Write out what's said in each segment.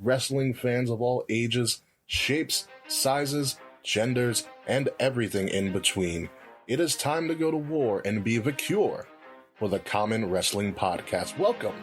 wrestling fans of all ages, shapes, sizes, genders, and everything in between. It is time to go to war and be VicTori for the Common Wrestling Podcast. Welcome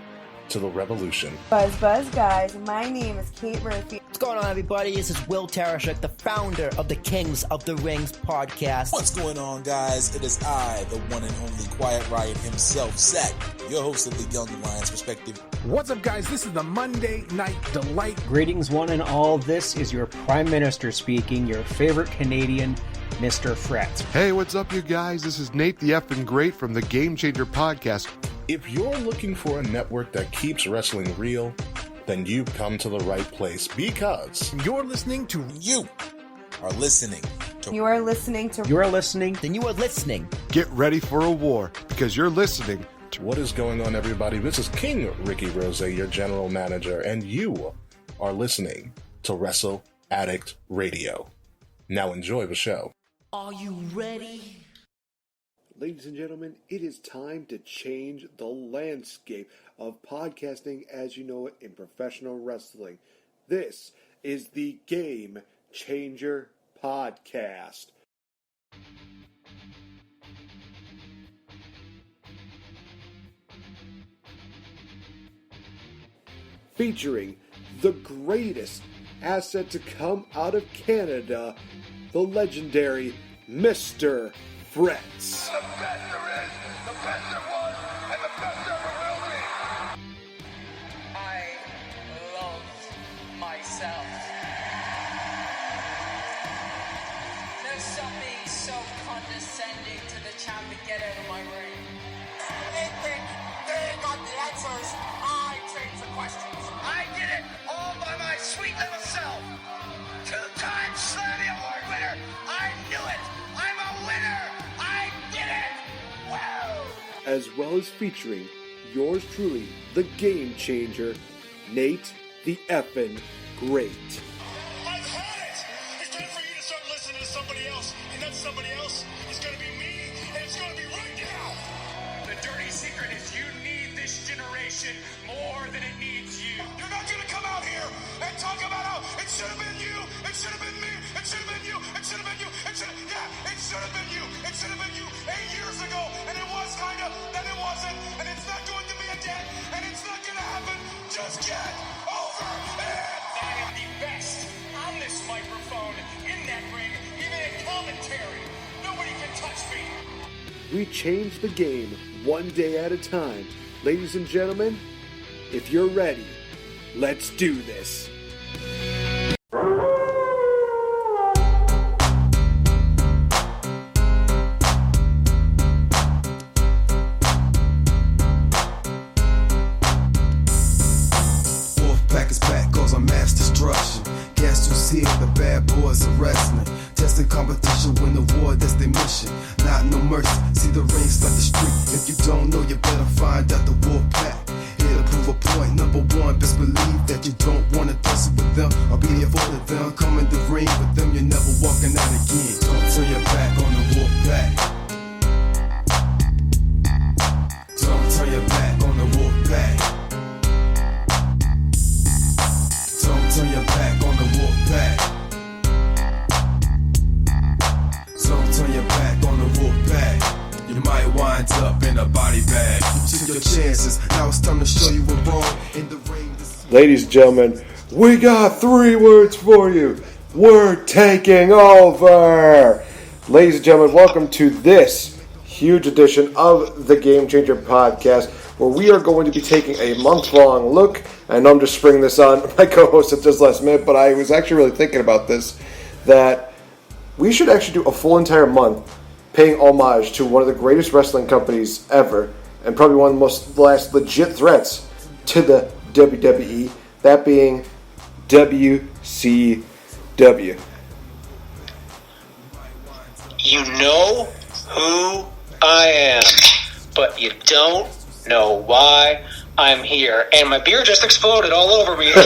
to the revolution. Buzz, guys. My name is Kate Murphy. What's going on, everybody? This is Will Tarashuk, the founder of the Kings of the Rings podcast. What's going on, guys? It is I, the one and only Quiet Riot himself, Zach, your host of the Young Lions Perspective. What's up, guys? This is the Monday Night Delight. Greetings, one and all. This is your Prime Minister speaking, your favorite Canadian, Mr. Fretz. Hey, what's up, you guys? This is NateFNGreat from the Game Changer podcast. If you're looking for a network that keeps wrestling real, then you've come to the right place because you're listening to You are listening to You are listening to You are listening. Then you are listening. Get ready for a war because you're listening to What is going on, everybody? This is King Ricky Rose, your general manager, and you are listening to Wrestle Addict Radio. Now enjoy the show. Are you ready? Ladies and gentlemen, it is time to change the landscape of podcasting as you know it in professional wrestling. This is the Game Changer Podcast. Featuring the greatest asset to come out of Canada, the legendary Mr. Fretz. The best there is, the best there was, and the best there ever will be. I love myself. There's something so condescending to the champ to get out of my ring. They think they got the answers. I change the questions. I did it all by my sweet little self. Two-time Slammy Award winner. I knew it. I'm a winner. I did it. Wow. As well as featuring yours truly, the Game Changer, Nate the Effin' Great. I've had it. It's time for you to start listening to somebody else, and that somebody else is going to be me, and it's going to be right now. The dirty secret is you need this generation more than it needs you. You're not going to come out here and talk about how it should have been you, it should have been me, it should have been you, it should have been you, it should have been you, it should have been you 8 years ago, and it was kind of, then it wasn't, and it's not going to be again, and it's not going to happen. Just get over it. I am the best on this microphone, in that ring, even in commentary. Nobody can touch me. We change the game one day at a time. Ladies and gentlemen, if you're ready, let's do this. Wolfpack is back, cause I'm mass destruction. Gas to seal the bad boys of wrestling. Testing competition, win the war, that's their mission. Not no mercy, see the rings like the street. If you don't know, you better find out the Wolfpack. Here to prove a point, number one, best believe that you don't wanna tussle with them or be avoided them. Come in the ring with them, you're never walking out again. Don't turn your back on the Wolfpack. Don't turn your back on the Wolfpack. Don't turn your back on the Wolfpack. Don't turn your back on the Wolfpack. You might wind up in a body bag. Took your chances. Now it's time to show you what wrong in the ring. Ladies and gentlemen, we got 3 words for you. We're taking over. Ladies and gentlemen, welcome to this huge edition of the Game Changer Podcast, where we are going to be taking a month-long look. I know I'm just springing this on my co-host at this last minute, but I was actually really thinking about this, that we should actually do a full entire month paying homage to one of the greatest wrestling companies ever, and probably one of the most last legit threats to the WWE, that being WCW. You know who I am, but you don't know why I'm here. And my beer just exploded all over me. It's the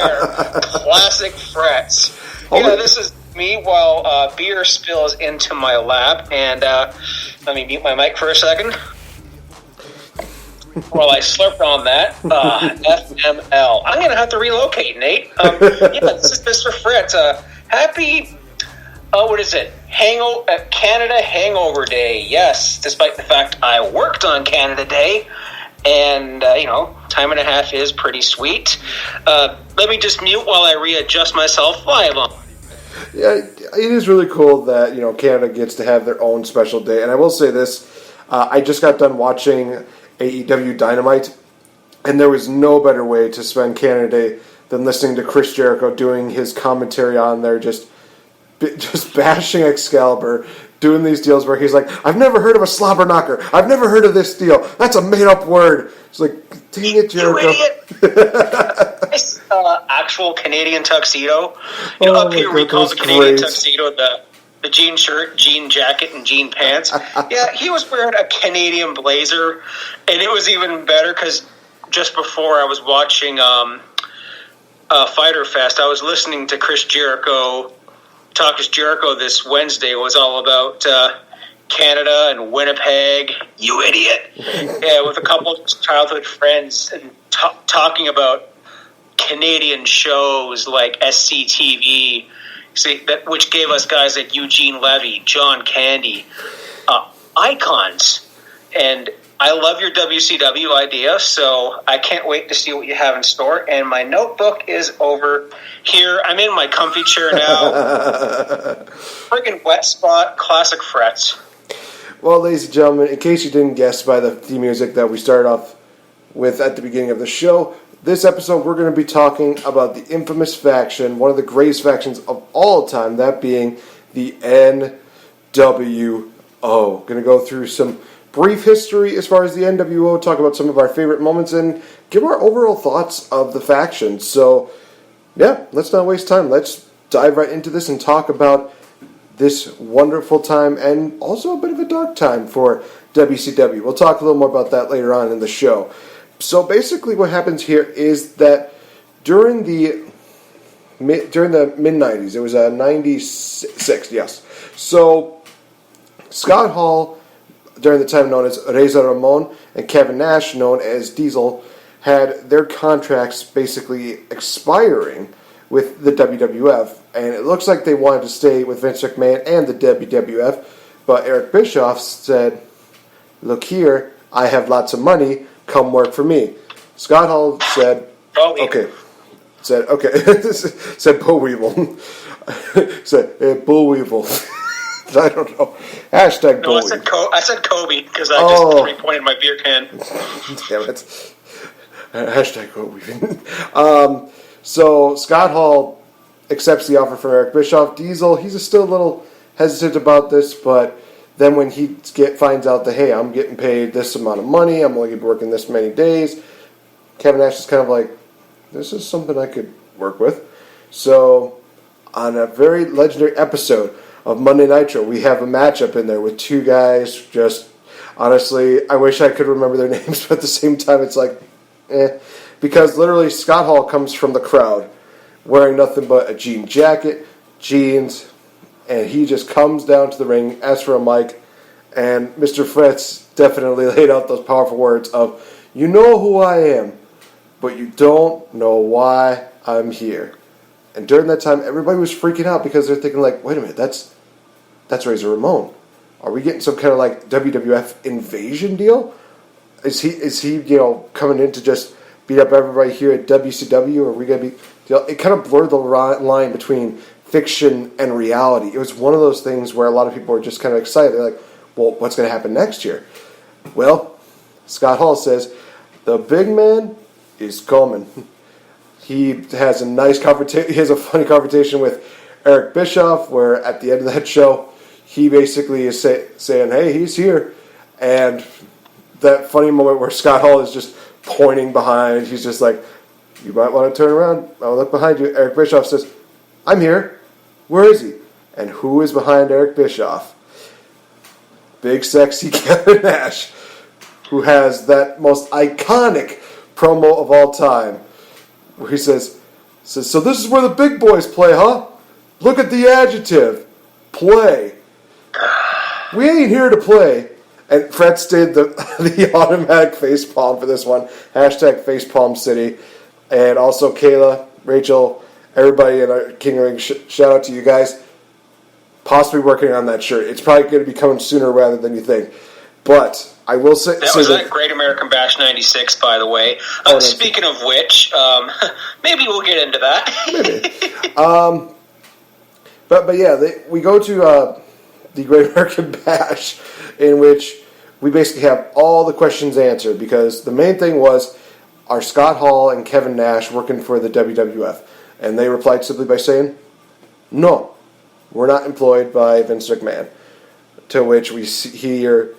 air. Classic Fretz. Yeah, this is me while beer spills into my lap. And let me mute my mic for a second. While I slurped on that, FML. I'm I'm going to have to relocate, Nate. This is Mr. Fretz. Happy, what is it? Canada Hangover Day. Yes, despite the fact I worked on Canada Day. And, time and a half is pretty sweet. Let me just mute while I readjust myself live on. Yeah, it is really cool that, Canada gets to have their own special day. And I will say this, I just got done watching AEW Dynamite, and there was no better way to spend Canada Day than listening to Chris Jericho doing his commentary on there, just bashing Excalibur, doing these deals where he's like, I've never heard of a slobber knocker. I've never heard of this deal. That's a made-up word. It's like, dang it, Jericho. You idiot. Nice actual Canadian tuxedo. Up here we call the Canadian tuxedo the jean shirt, jean jacket, and jean pants. Yeah, he was wearing a Canadian blazer, and it was even better because just before I was watching Fyter Fest, I was listening to Chris Jericho. Talk is Jericho this Wednesday was all about Canada and Winnipeg. You idiot! Yeah, with a couple of childhood friends and talking about Canadian shows like SCTV, which gave us guys like Eugene Levy, John Candy, icons. And I love your WCW idea, so I can't wait to see what you have in store. And my notebook is over here. I'm in my comfy chair now. Friggin' wet spot, classic Fretz. Well, ladies and gentlemen, in case you didn't guess by the theme music that we started off with at the beginning of the show, this episode we're going to be talking about the infamous faction, one of the greatest factions of all time, that being the NWO. Going to go through some brief history as far as the NWO, talk about some of our favorite moments, and give our overall thoughts of the faction. So, yeah, let's not waste time. Let's dive right into this and talk about this wonderful time and also a bit of a dark time for WCW. We'll talk a little more about that later on in the show. So basically what happens here is that during the mid-90s, it was 96, yes. So Scott Hall, during the time known as Razor Ramon, and Kevin Nash, known as Diesel, had their contracts basically expiring with the WWF, and it looks like they wanted to stay with Vince McMahon and the WWF, but Eric Bischoff said, look here, I have lots of money, come work for me. Scott Hall said, okay. Said Bo Weevil. Said, Bo Weevil. I don't know. Hashtag Bo Weevil. I said Kobe, because I just three-pointed my beer can. Damn it. Hashtag Kobe. So Scott Hall accepts the offer from Eric Bischoff. Diesel, he's still a little hesitant about this, but then when he finds out that, hey, I'm getting paid this amount of money, I'm only going to be working this many days, Kevin Nash is kind of like, this is something I could work with. So on a very legendary episode of Monday Nitro, we have a matchup in there with two guys just, honestly, I wish I could remember their names, but at the same time it's like, because literally Scott Hall comes from the crowd wearing nothing but a jean jacket, jeans, and he just comes down to the ring, asks for a mic, and Mr. Fretz definitely laid out those powerful words of, you know who I am, but you don't know why I'm here. And during that time, everybody was freaking out because they're thinking like, wait a minute, that's Razor Ramon. Are we getting some kind of like WWF invasion deal? Is he coming in to just beat up everybody here at WCW? Or are we going to be... It kind of blurred the line between fiction and reality. It was one of those things where a lot of people were just kind of excited. They're like, well, what's going to happen next year? Well, Scott Hall says, the big man is coming. He has a nice confrontation. He has a funny confrontation with Eric Bischoff, where at the end of that show, he basically is saying, hey, he's here. And that funny moment where Scott Hall is just pointing behind, he's just like, you might want to turn around. I'll look behind you. Eric Bischoff says, I'm here. Where is he? And who is behind Eric Bischoff? Big sexy Kevin Nash, who has that most iconic promo of all time, where he says, so this is where the big boys play, huh? Look at the adjective. Play. We ain't here to play. And Fretz did the automatic facepalm for this one. Hashtag facepalm city. And also Kayla, Rachel, everybody in our King of Ring, shout out to you guys. Possibly working on that shirt. It's probably going to be coming sooner rather than you think. But I will say... That was at Great American Bash 96, by the way. Speaking of which, maybe we'll get into that. Maybe. But yeah, we go to the Great American Bash, in which we basically have all the questions answered, because the main thing was, are Scott Hall and Kevin Nash working for the WWF? And they replied simply by saying, no, we're not employed by Vince McMahon. To which we hear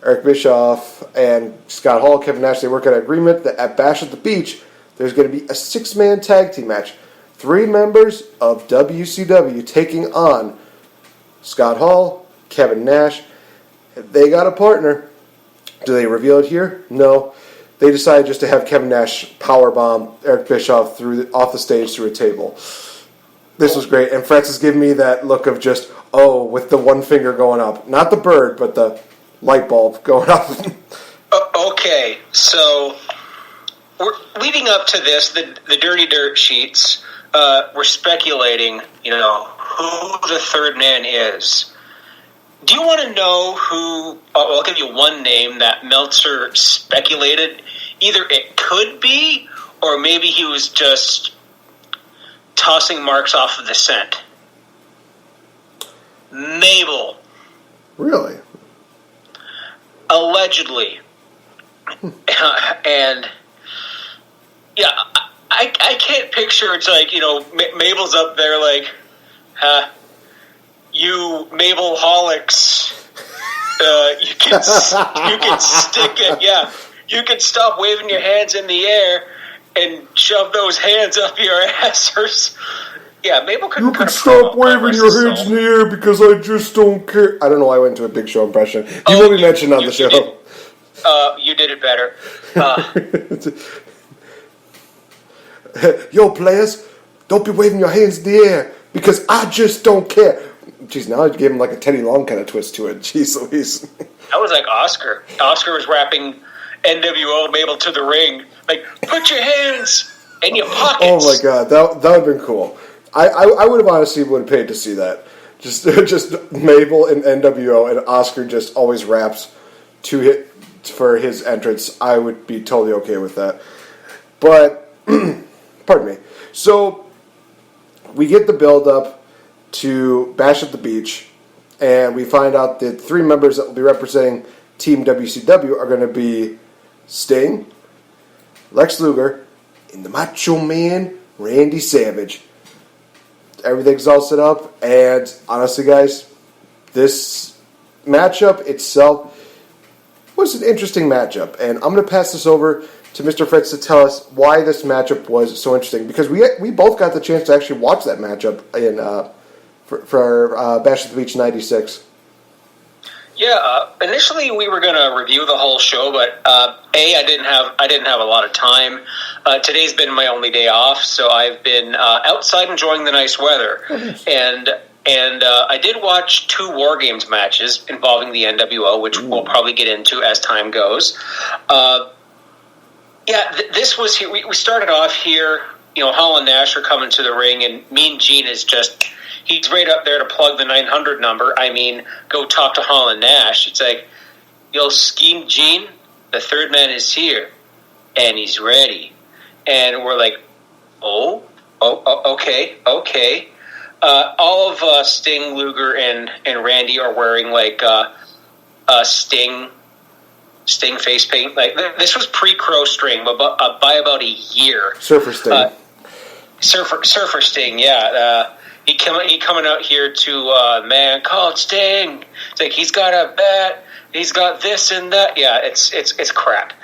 Eric Bischoff and Scott Hall, Kevin Nash, they work out an agreement that at Bash at the Beach, there's going to be a 6-man tag team match. 3 members of WCW taking on Scott Hall, Kevin Nash. They got a partner. Do they reveal it here? No. They decided just to have Kevin Nash powerbomb Eric Bischoff off the stage through a table. This was great. And Fretz is giving me that look of just, with the one finger going up. Not the bird, but the light bulb going up. Okay, so we're leading up to this, the Dirty Dirt sheets, we're speculating, who the third man is. Do you want to know who... I'll give you one name that Meltzer speculated. Either it could be, or maybe he was just tossing marks off of the scent. Mabel. Really? Allegedly. And, yeah, I can't picture it's like, Mabel's up there like, you Mabel-holics, you can stick it, yeah. You can stop waving your hands in the air and shove those hands up your ass. Yeah, Mabel couldn't. You can stop waving your hands in the air because I just don't care. I don't know why I went into a Big Show impression. He will be mentioned on the show. You did it better. Yo, players, don't be waving your hands in the air because I just don't care. Jeez, now I gave him like a Teddy Long kind of twist to it. Jeez Louise. That was like Oscar. Oscar was rapping NWO Mabel to the ring. Like, put your hands in your pockets. Oh my god, that would have been cool. I would have honestly paid to see that. Just Mabel and NWO and Oscar just always raps to hit for his entrance. I would be totally okay with that. But pardon me. So we get the build up to Bash at the Beach, and we find out that 3 members that will be representing Team WCW are going to be Sting, Lex Luger, and the Macho Man Randy Savage. Everything's all set up, and honestly, guys, this matchup itself was an interesting matchup, and I'm going to pass this over to Mr. Fretz to tell us why this matchup was so interesting, because we both got the chance to actually watch that matchup in for Bash at the Beach 96. Yeah, initially we were going to review the whole show, but I didn't have a lot of time. Today's been my only day off, so I've been outside enjoying the nice weather, and I did watch 2 War Games matches involving the NWO, which we'll probably get into as time goes. This was here. We started off here. Hall and Nash are coming to the ring, and Mean Gene is just. He's right up there to plug the 900 number. I mean, go talk to Hall and Nash. It's like, yo, Scheme Gene, the third man is here, and he's ready. And we're like, okay. All of Sting, Luger, and Randy are wearing, like, Sting face paint. Like, this was pre-Crow Sting, but by about a year. Surfer Sting. Surfer Sting, yeah. He coming out here to man called Sting. It's like he's got a bat, he's got this and that. Yeah, it's crap.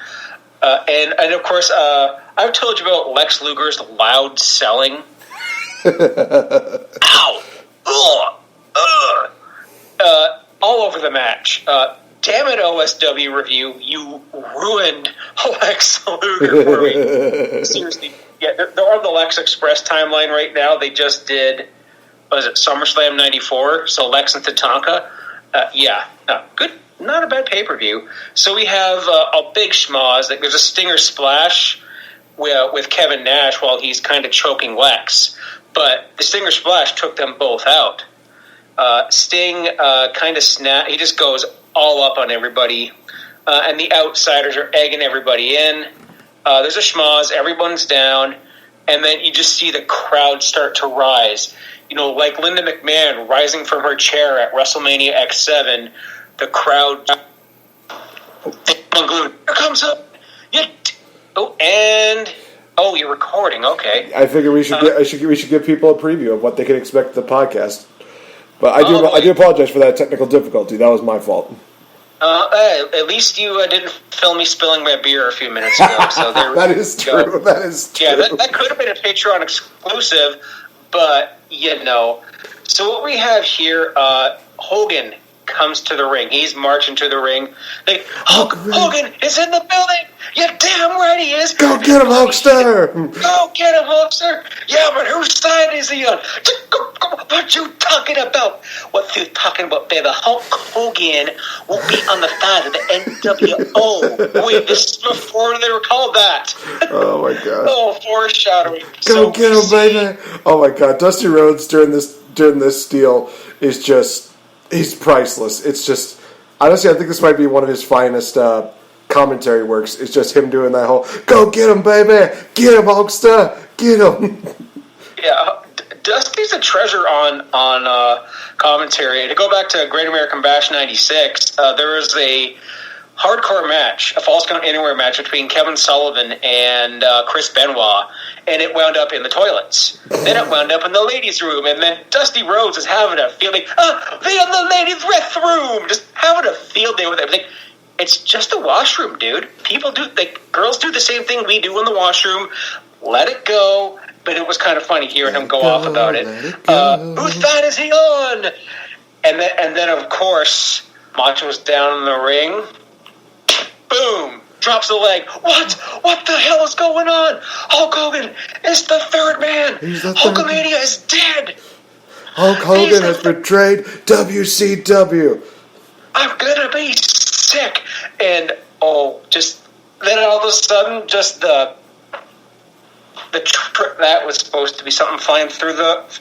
And of course, I've told you about Lex Luger's loud selling. Ow! All over the match. Damn it, OSW review! You ruined Lex Luger for me. Seriously, yeah, they're on the Lex Express timeline right now. They just did. Was it SummerSlam 94? So Lex and Tatanka? Good. Not a bad pay-per-view. So we have a big schmoz. Like, there's a Stinger Splash with Kevin Nash while he's kind of choking Lex. But the Stinger Splash took them both out. Sting kind of he just goes all up on everybody. And the Outsiders are egging everybody in. There's a schmoz, everyone's down. And then you just see the crowd start to rise. You know, like Linda McMahon rising from her chair at WrestleMania X7. The crowd... Here comes up. You're recording. Okay. I figure we should give people a preview of what they can expect of the podcast. But I do apologize for that technical difficulty. That was my fault. At least you didn't film me spilling my beer a few minutes ago. So there that is true. That is true. Yeah, that could have been a Patreon exclusive, but you know. So what we have here, Hogan comes to the ring. He's marching to the ring. Like, Hogan is in the building. You're damn right he is. Go get him, Hulkster. Go get him, Hulkster. Yeah, but whose side is he on? What you talking about? What you talking about, baby? Hulk Hogan will be on the side of the NWO. Wait, this is before they were called that. Oh, my God. Oh, foreshadowing. Go get him, baby. Oh, my God. Dusty Rhodes during this deal is just... He's priceless. It's just... Honestly, I think this might be one of his finest commentary works. It's just him doing that whole, go get him, baby! Get him, Hulkster! Get him! Yeah, Dusty's a treasure on commentary. To go back to Great American Bash 96, there was a hardcore match, a Falls Count Anywhere match between Kevin Sullivan and Chris Benoit, and it wound up in the toilets. Then it wound up in the ladies' room, and then Dusty Rhodes is having a field day. They in the ladies' restroom! Just having a field day with everything. It's just a washroom, dude. People do, girls do the same thing we do in the washroom. Let it go. But it was kind of funny hearing him go off about it. Whose side is he on? And then of course, Macho's down in the ring. Boom! Drops the leg. What the hell is going on? Hulk Hogan is the third man. Hulkamania is dead. Hulk Hogan has betrayed WCW. I'm gonna be sick. And then all of a sudden, just that was supposed to be something flying through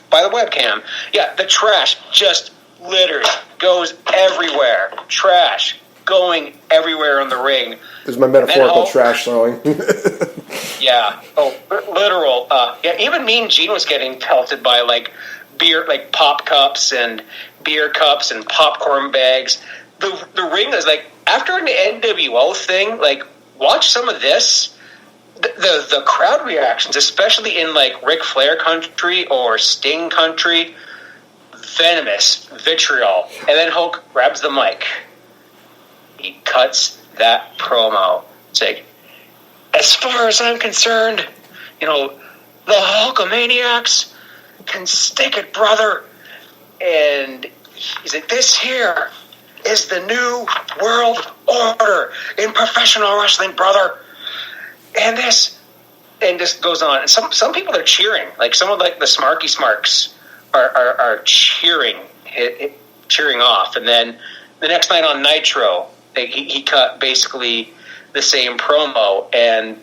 by the webcam. Yeah, the trash just litters, goes everywhere. Trash going everywhere in the ring. This is my metaphorical trash throwing. Yeah. Literal. Even Mean Gene was getting pelted by beer, pop cups and beer cups and popcorn bags. The ring is after an NWO thing. Watch some of this. The crowd reactions, especially in Ric Flair country or Sting country, venomous, vitriol. And then Hulk grabs the mic. He cuts that promo. It's as far as I'm concerned, the Hulkamaniacs can stick it, brother. And he's this here is the new world order in professional wrestling, brother. And this goes on. And some people are cheering. Someone like the Smarky Smarks are cheering off. And then the next night on Nitro, he cut basically the same promo, and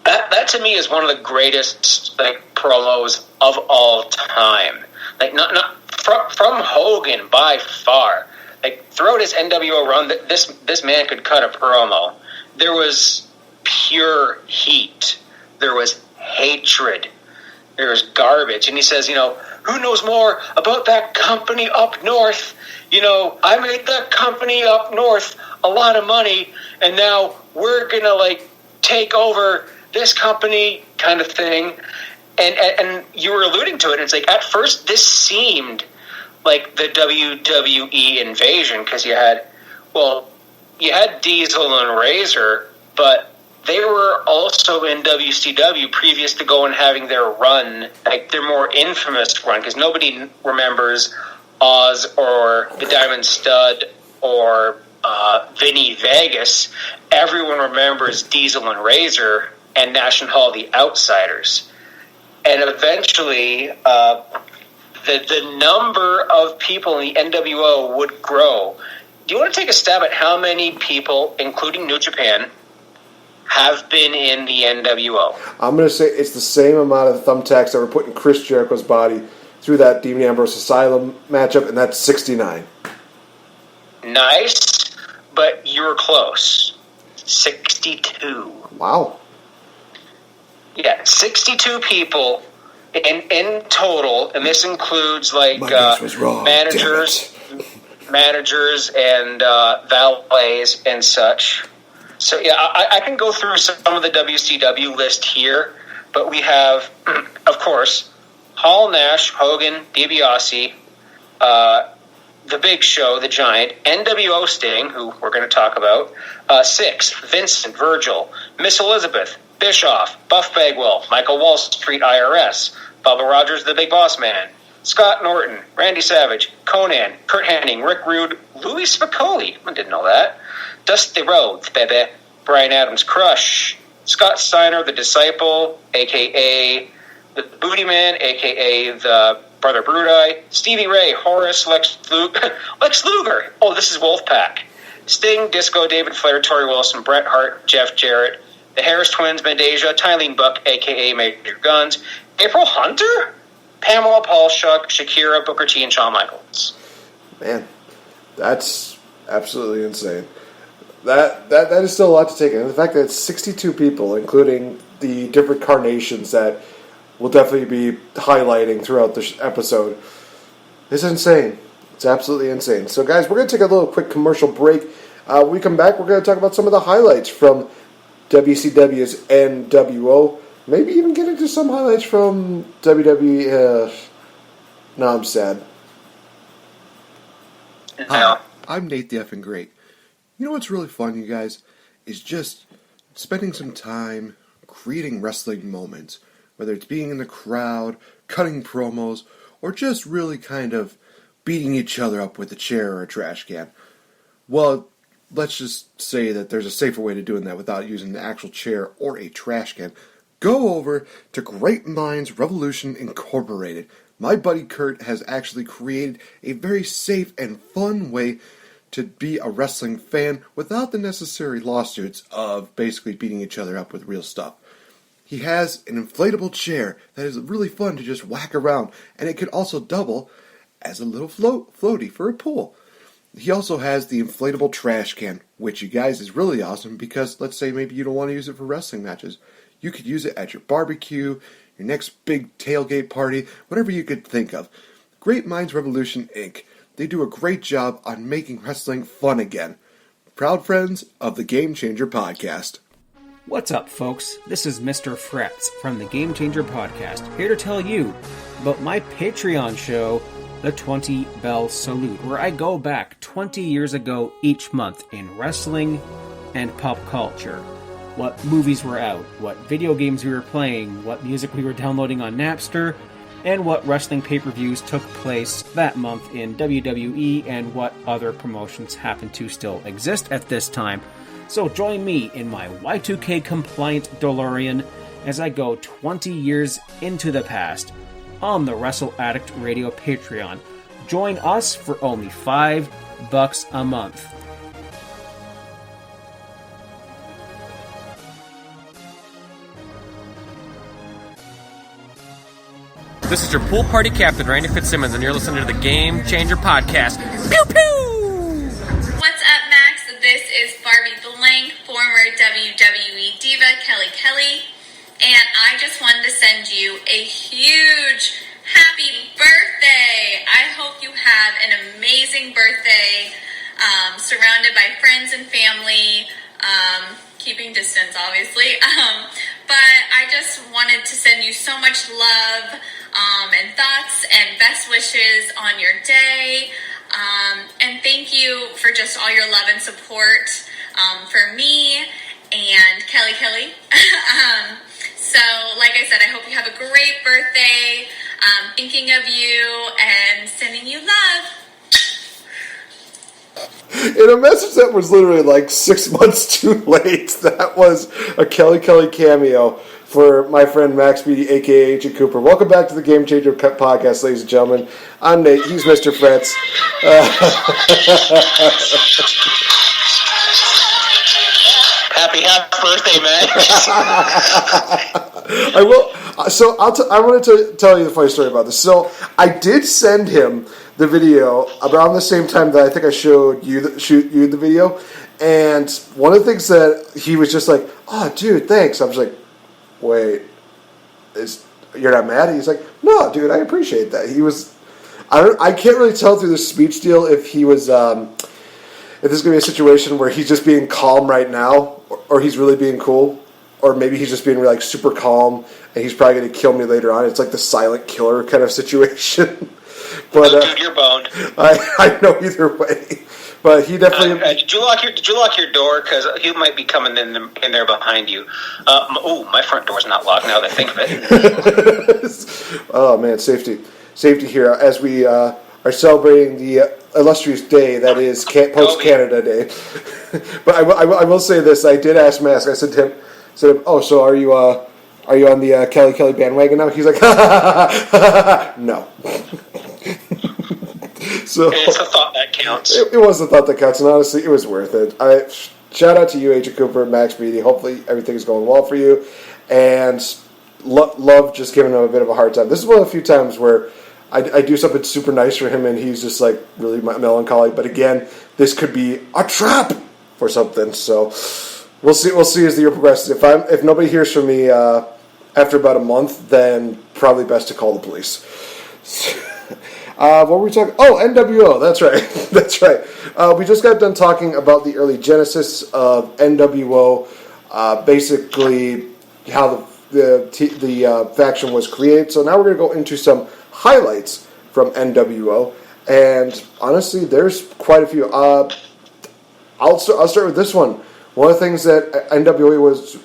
that to me is one of the greatest promos of all time. Not from Hogan by far. Throughout his NWO run, this man could cut a promo. There was pure heat. There was hatred. There was garbage, and he says, who knows more about that company up north? I made that company up north a lot of money, and now we're gonna take over this company, kind of thing. And you were alluding to it. It's at first this seemed like the WWE invasion because you had Diesel and Razor, but they were also in WCW previous to going having their run, their more infamous run, because nobody remembers Oz or the Diamond Stud or Vinny Vegas. Everyone remembers Diesel and Razor and Nash and Hall, the Outsiders. And eventually, the number of people in the NWO would grow. Do you want to take a stab at how many people, including New Japan, have been in the NWO. I'm going to say it's the same amount of thumbtacks that were put in Chris Jericho's body through that Dean Ambrose Asylum matchup, and that's 69. Nice, but you were close. 62. Wow. Yeah, 62 people in total, and this includes like managers and valets and such. So yeah, I can go through some of the WCW list here, but we have, of course, Hall, Nash, Hogan, DiBiase, The Big Show, The Giant, NWO Sting, who we're going to talk about, Six, Vincent, Virgil, Miss Elizabeth, Bischoff, Buff Bagwell, Michael Wall Street IRS, Bubba Rogers, The Big Boss Man, Scott Norton, Randy Savage, Conan, Kurt Hennig, Rick Rude, Louis Spicoli, I didn't know that, Dusty Rhodes, baby, Brian Adams, Crush, Scott Steiner, The Disciple, a.k.a. The Booty Man, a.k.a. The Brother Brudai, Stevie Ray, Horace, Lex Luger, oh, this is Wolfpack, Sting, Disco, David Flair, Tori Wilson, Bret Hart, Jeff Jarrett, The Harris Twins, Mendeja, Tylene Buck, a.k.a. Major Guns, April Hunter, Pamela Paulshock, Shakira, Booker T, and Shawn Michaels. Man, that's absolutely insane. That is still a lot to take in. The fact that it's 62 people, including the different carnations that we'll definitely be highlighting throughout this episode, is insane. It's absolutely insane. So, guys, we're going to take a little quick commercial break. When we come back, we're going to talk about some of the highlights from WCW's NWO. Maybe even get into some highlights from WWE. No, I'm sad. Hi, I'm NateFNGreat. You know what's really fun, you guys, is just spending some time creating wrestling moments. Whether it's being in the crowd, cutting promos, or just really kind of beating each other up with a chair or a trash can. Well, let's just say that there's a safer way to doing that without using the actual chair or a trash can. Go over to Great Minds Revolution Incorporated. My buddy Kurt has actually created a very safe and fun way to be a wrestling fan without the necessary lawsuits of basically beating each other up with real stuff. He has an inflatable chair that is really fun to just whack around, and it could also double as a little floaty for a pool. He also has the inflatable trash can, which, you guys, is really awesome because let's say maybe you don't want to use it for wrestling matches. You could use it at your barbecue, your next big tailgate party, whatever you could think of. Great Minds Revolution, Inc. They do a great job on making wrestling fun again. Proud friends of the Game Changer Podcast. What's up, folks? This is Mr. Fretz from the Game Changer Podcast, here to tell you about my Patreon show, The 20 Bell Salute, where I go back 20 years ago each month in wrestling and pop culture. What movies were out, what video games we were playing, what music we were downloading on Napster, and what wrestling pay-per-views took place that month in WWE and what other promotions happen to still exist at this time. So join me in my Y2K compliant DeLorean as I go 20 years into the past on the Wrestle Addict Radio Patreon. Join us for only $5 a month. This is your pool party captain, Randy Fitzsimmons, and you're listening to the Game Changer Podcast. Pew pew! What's up, Max? This is Barbie Blank, former WWE diva Kelly, and I just wanted to send you a huge happy birthday. I hope you have an amazing birthday, surrounded by friends and family, keeping distance, obviously, but I just wanted to send you so much love, and thoughts and best wishes on your day, and thank you for just all your love and support for me and Kelly. So, like I said, I hope you have a great birthday, thinking of you and sending you love. In a message that was literally like 6 months too late, that was a Kelly cameo for my friend Max Beatty, a.k.a. Agent Cooper. Welcome back to the Game Changer Podcast, ladies and gentlemen. I'm Nate. He's Mr. Fretz. Happy happy birthday, man. I will. So I wanted to tell you the funny story about this. So I did send him the video around the same time that I think I showed you the video, and one of the things that he was just like, "Oh, dude, thanks." I was like, "Wait, you're not mad?" He's like, "No, dude, I appreciate that." He was. I can't really tell through the speech deal if he was. If this is going to be a situation where he's just being calm right now, or he's really being cool, or maybe he's just being like super calm, and he's probably going to kill me later on. It's like the silent killer kind of situation. But dude, you're boned. I know either way. But he definitely. Did you lock your door? Because he might be coming in there behind you. My front door's not locked now that I think of it. Oh man, safety here as we are celebrating the illustrious day that is post Canada Day. But I will say this: I did ask Mask. I said to him, "Oh, so are you on the Kelly bandwagon now?" He's like, "No." So it's a thought that counts. It was the thought that counts, and honestly, it was worth it. Shout out to you, Agent Cooper, Max Beatty. Hopefully, everything is going well for you, and love just giving him a bit of a hard time. This is one of the few times where I do something super nice for him, and he's just like really melancholy. But again, this could be a trap for something. So we'll see. We'll see as the year progresses. If nobody hears from me after about a month, then probably best to call the police. What were we talking? Oh, NWO. That's right. That's right. We just got done talking about the early genesis of NWO. Basically, how the faction was created. So now we're going to go into some highlights from NWO, and honestly, there's quite a few. I'll start with this one. One of the things that NWO was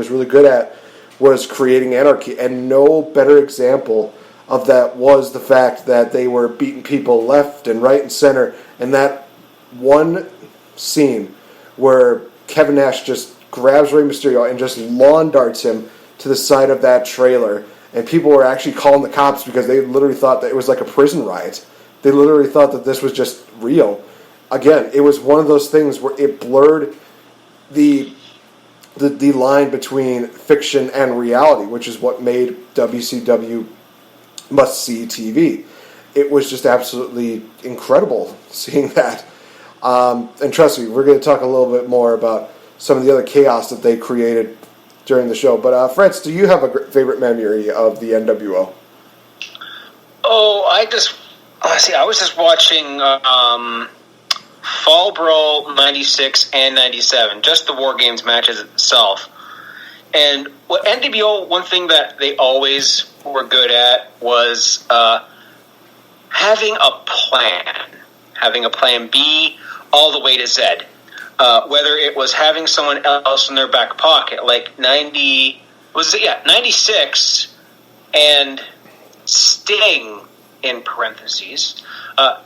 really good at was creating anarchy, and no better example of that was the fact that they were beating people left and right and center, and that one scene where Kevin Nash just grabs Rey Mysterio and just lawn darts him to the side of that trailer. And people were actually calling the cops because they literally thought that it was like a prison riot. They literally thought that this was just real. Again, it was one of those things where it blurred the line between fiction and reality, which is what made WCW must-see TV. It was just absolutely incredible seeing that. And trust me, we're going to talk a little bit more about some of the other chaos that they created during the show. But Fretz, do you have a favorite memory of the NWO? Oh, I was just watching Fall Brawl 96 and 97, just the War Games matches itself. And what NWO, one thing that they always were good at was having a plan B all the way to Z. Whether it was having someone else in their back pocket, like 96, and Sting, in parentheses,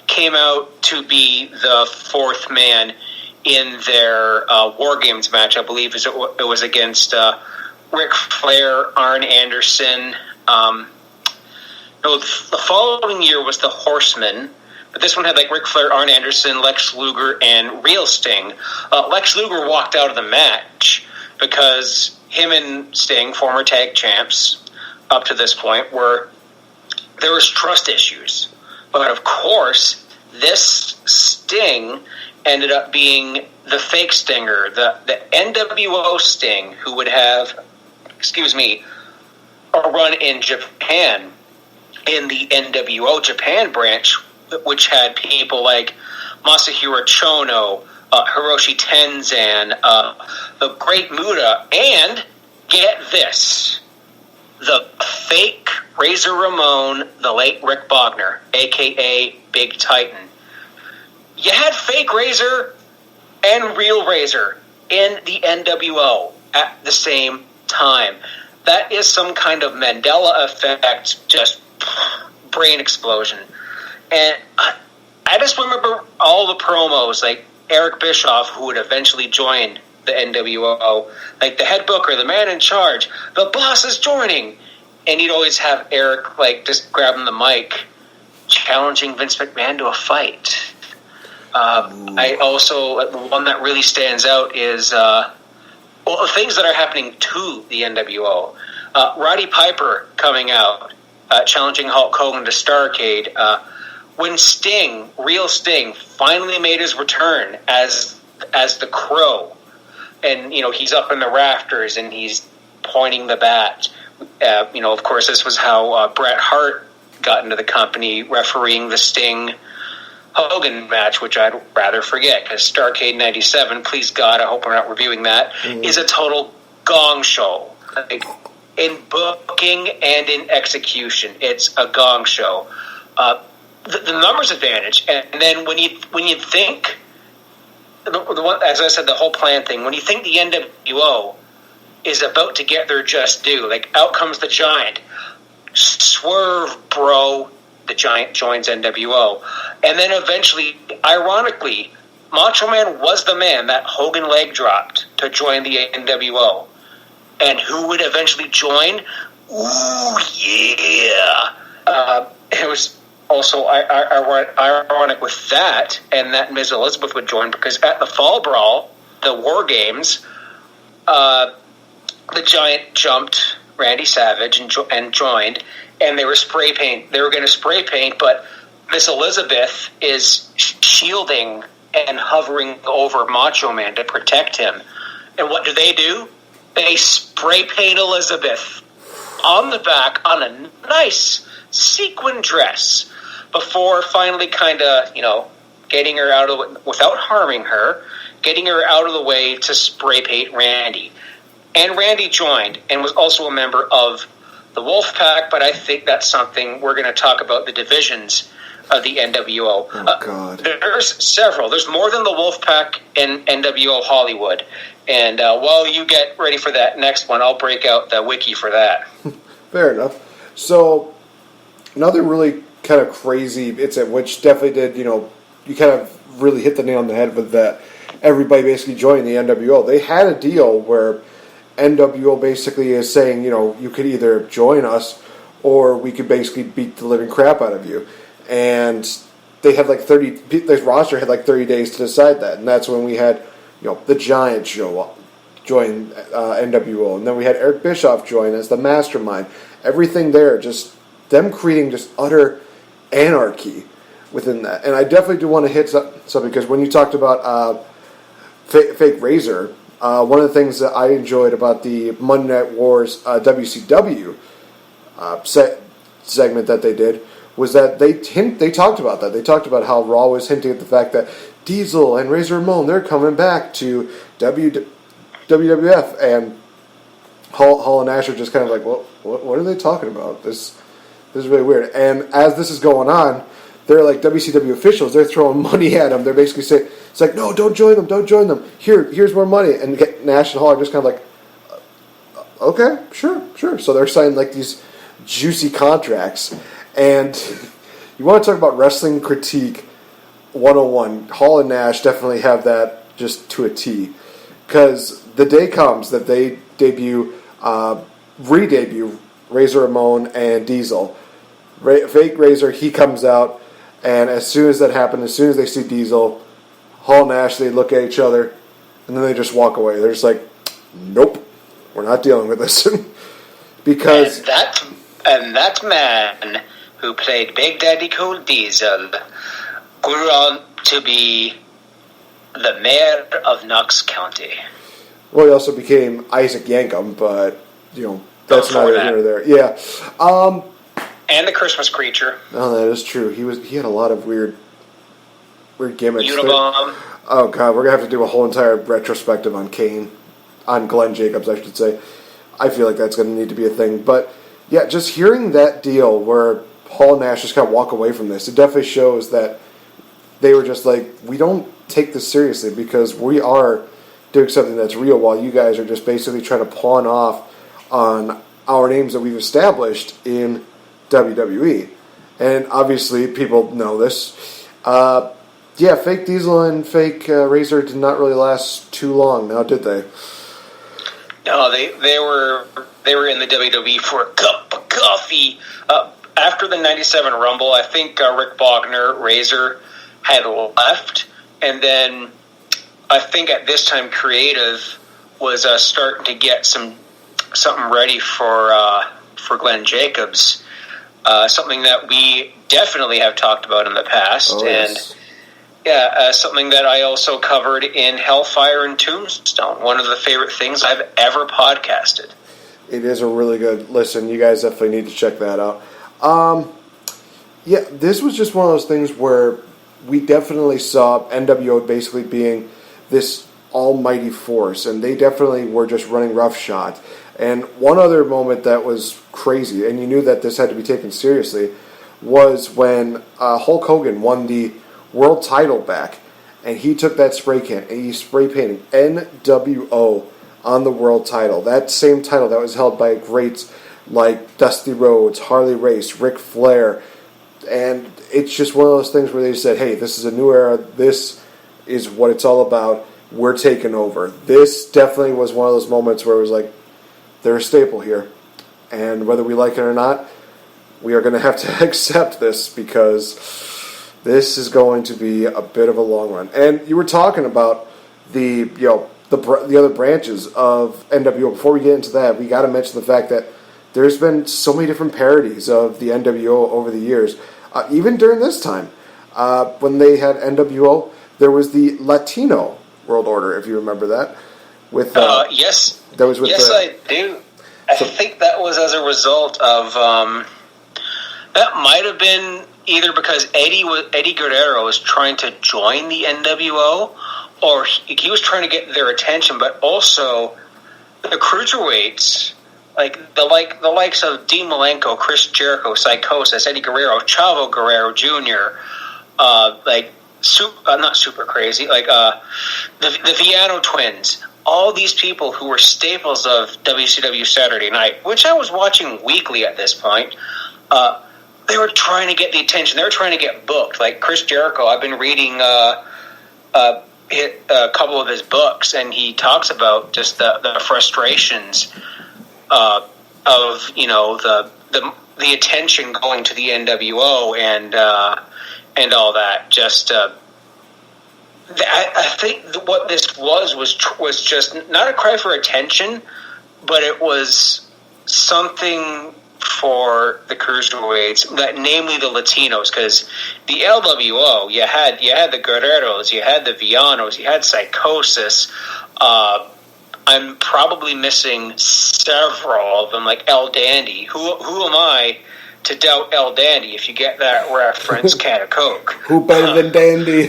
came out to be the fourth man in their War Games match. I believe it was against Ric Flair, Arn Anderson. The following year was the Horsemen. But this one had like Ric Flair, Arn Anderson, Lex Luger, and Real Sting. Lex Luger walked out of the match because him and Sting, former tag champs up to this point, there was trust issues. But of course, this Sting ended up being the fake Stinger, the NWO Sting, who would have, a run in Japan in the NWO Japan branch, which had people like Masahiro Chono, Hiroshi Tenzan, the Great Muta, and, get this, the fake Razor Ramon, the late Rick Bogner, a.k.a. Big Titan. You had fake Razor and real Razor in the NWO at the same time. That is some kind of Mandela effect, just brain explosion. And I just remember all the promos, like Eric Bischoff, who would eventually join the NWO, like the head booker, the man in charge, the boss is joining. And you'd always have Eric, like, just grabbing the mic, challenging Vince McMahon to a fight. I also, the one that really stands out is well, things that are happening to the NWO. Roddy Piper coming out, challenging Hulk Hogan to Starrcade. When Sting, real Sting, finally made his return as the Crow, and he's up in the rafters and he's pointing the bat. Of course, this was how Bret Hart got into the company, refereeing the Sting Hogan match, which I'd rather forget, because Starrcade 97, please God, I hope we're not reviewing that, is a total gong show. Like, in booking and in execution, it's a gong show. The numbers advantage, and then when you think, as I said, the whole plan thing, when you think the NWO is about to get their just due, like, out comes the Giant, swerve, bro, the Giant joins NWO, and then eventually, ironically, Macho Man was the man that Hogan leg dropped to join the NWO, and who would eventually join? Ooh, yeah! It was also ironic with that, and that Ms. Elizabeth would join, because at the Fall Brawl, the War Games, the Giant jumped Randy Savage and joined, and they were going to spray paint, but Miss Elizabeth is shielding and hovering over Macho Man to protect him. And what do? They spray paint Elizabeth on the back on a nice sequin dress before finally kind of, getting her out of, without harming her, getting her out of the way to spray paint Randy. And Randy joined and was also a member of the Wolfpack, but I think that's something we're going to talk about, the divisions of the NWO. Oh, God. There's several. There's more than the Wolfpack and NWO Hollywood. And while you get ready for that next one, I'll break out the wiki for that. Fair enough. So, another really kind of crazy, which definitely did, you kind of really hit the nail on the head with that. Everybody basically joined the NWO. They had a deal where NWO basically is saying, you could either join us or we could basically beat the living crap out of you. And they had this roster had 30 days to decide that. And that's when we had, the Giant join NWO. And then we had Eric Bischoff join as the mastermind. Everything there, just them creating just utter anarchy within that. And I definitely do want to hit something, because when you talked about Fake Razor, one of the things that I enjoyed about the Monday Night Wars WCW segment that they did was that they talked about that. They talked about how Raw was hinting at the fact that Diesel and Razor Ramon, they're coming back to WWF, and Hall and Nash are just kind of like, well, what are they talking about? This is really weird. And as this is going on, they're like WCW officials. They're throwing money at them. They're basically saying, it's like, no, don't join them. Here's more money. And Nash and Hall are just kind of like, okay, sure. So they're signing these juicy contracts. And you want to talk about wrestling critique 101. Hall and Nash definitely have that just to a T. Because the day comes that they re-debut Razor Ramon and Diesel. Fake Razor, he comes out, and as soon as that happens, as soon as they see Diesel, Hall and Nash, they look at each other, and then they just walk away. They're just like, nope, we're not dealing with this. Because... And that man who played Big Daddy Cool Diesel grew on to be the mayor of Knox County. Well, he also became Isaac Yankem, but, that's not here or there. Yeah. And the Christmas creature. Oh, that is true. He had a lot of weird gimmicks. Unabomb. Oh, God, we're going to have to do a whole entire retrospective on Kane. On Glenn Jacobs, I should say. I feel like that's going to need to be a thing. But, yeah, just hearing that deal where Hall and Nash just kind of walk away from this, it definitely shows that they were just like, we don't take this seriously because we are doing something that's real while you guys are just basically trying to pawn off on our names that we've established in WWE. And obviously people know this. Fake Diesel and Fake Razor did not really last too long now, did they? No, they were in the WWE for a cup of coffee. After the 97 Rumble, I think Rick Bogner, Razor, had left. And then I think at this time Creative was starting to get something ready for Glenn Jacobs, something that we definitely have talked about in the past, yes. And something that I also covered in Hellfire and Tombstone. One of the favorite things I've ever podcasted. It is a really good listen. You guys definitely need to check that out. Yeah, this was just one of those things where we definitely saw NWO basically being this almighty force, and they definitely were just running roughshod. And one other moment that was crazy, and you knew that this had to be taken seriously, was when Hulk Hogan won the world title back, and he took that spray can and he spray painted NWO on the world title. That same title that was held by greats like Dusty Rhodes, Harley Race, Ric Flair, and it's just one of those things where they said, hey, this is a new era, this is what it's all about, we're taking over. This definitely was one of those moments where it was like, they're a staple here, and whether we like it or not, we are going to have to accept this, because this is going to be a bit of a long run. And you were talking about the other branches of NWO. Before we get into that, we got to mention the fact that there's been so many different parodies of the NWO over the years. Even during this time, when they had NWO, there was the Latino World Order, if you remember that. With yes, that was with I do. I think that was as a result of that might have been either because Eddie Guerrero was trying to join the NWO, or he was trying to get their attention, but also the cruiserweights. Like the likes of Dean Malenko, Chris Jericho, Psychosis, Eddie Guerrero, Chavo Guerrero Jr., not super crazy, the Viano twins, all these people who were staples of WCW Saturday Night, which I was watching weekly at this point, they were trying to get the attention. They were trying to get booked. Like Chris Jericho, I've been reading a couple of his books, and he talks about just the frustrations of the attention going to the NWO and all that. Just I think what this was just not a cry for attention, but it was something for the cruiserweights, namely the Latinos, because the LWO, you had the Guerreros, you had the Villanos, you had Psychosis. I'm probably missing several of them, like El Dandy. Who am I to doubt El Dandy? If you get that reference, can of Coke. Who better than Dandy?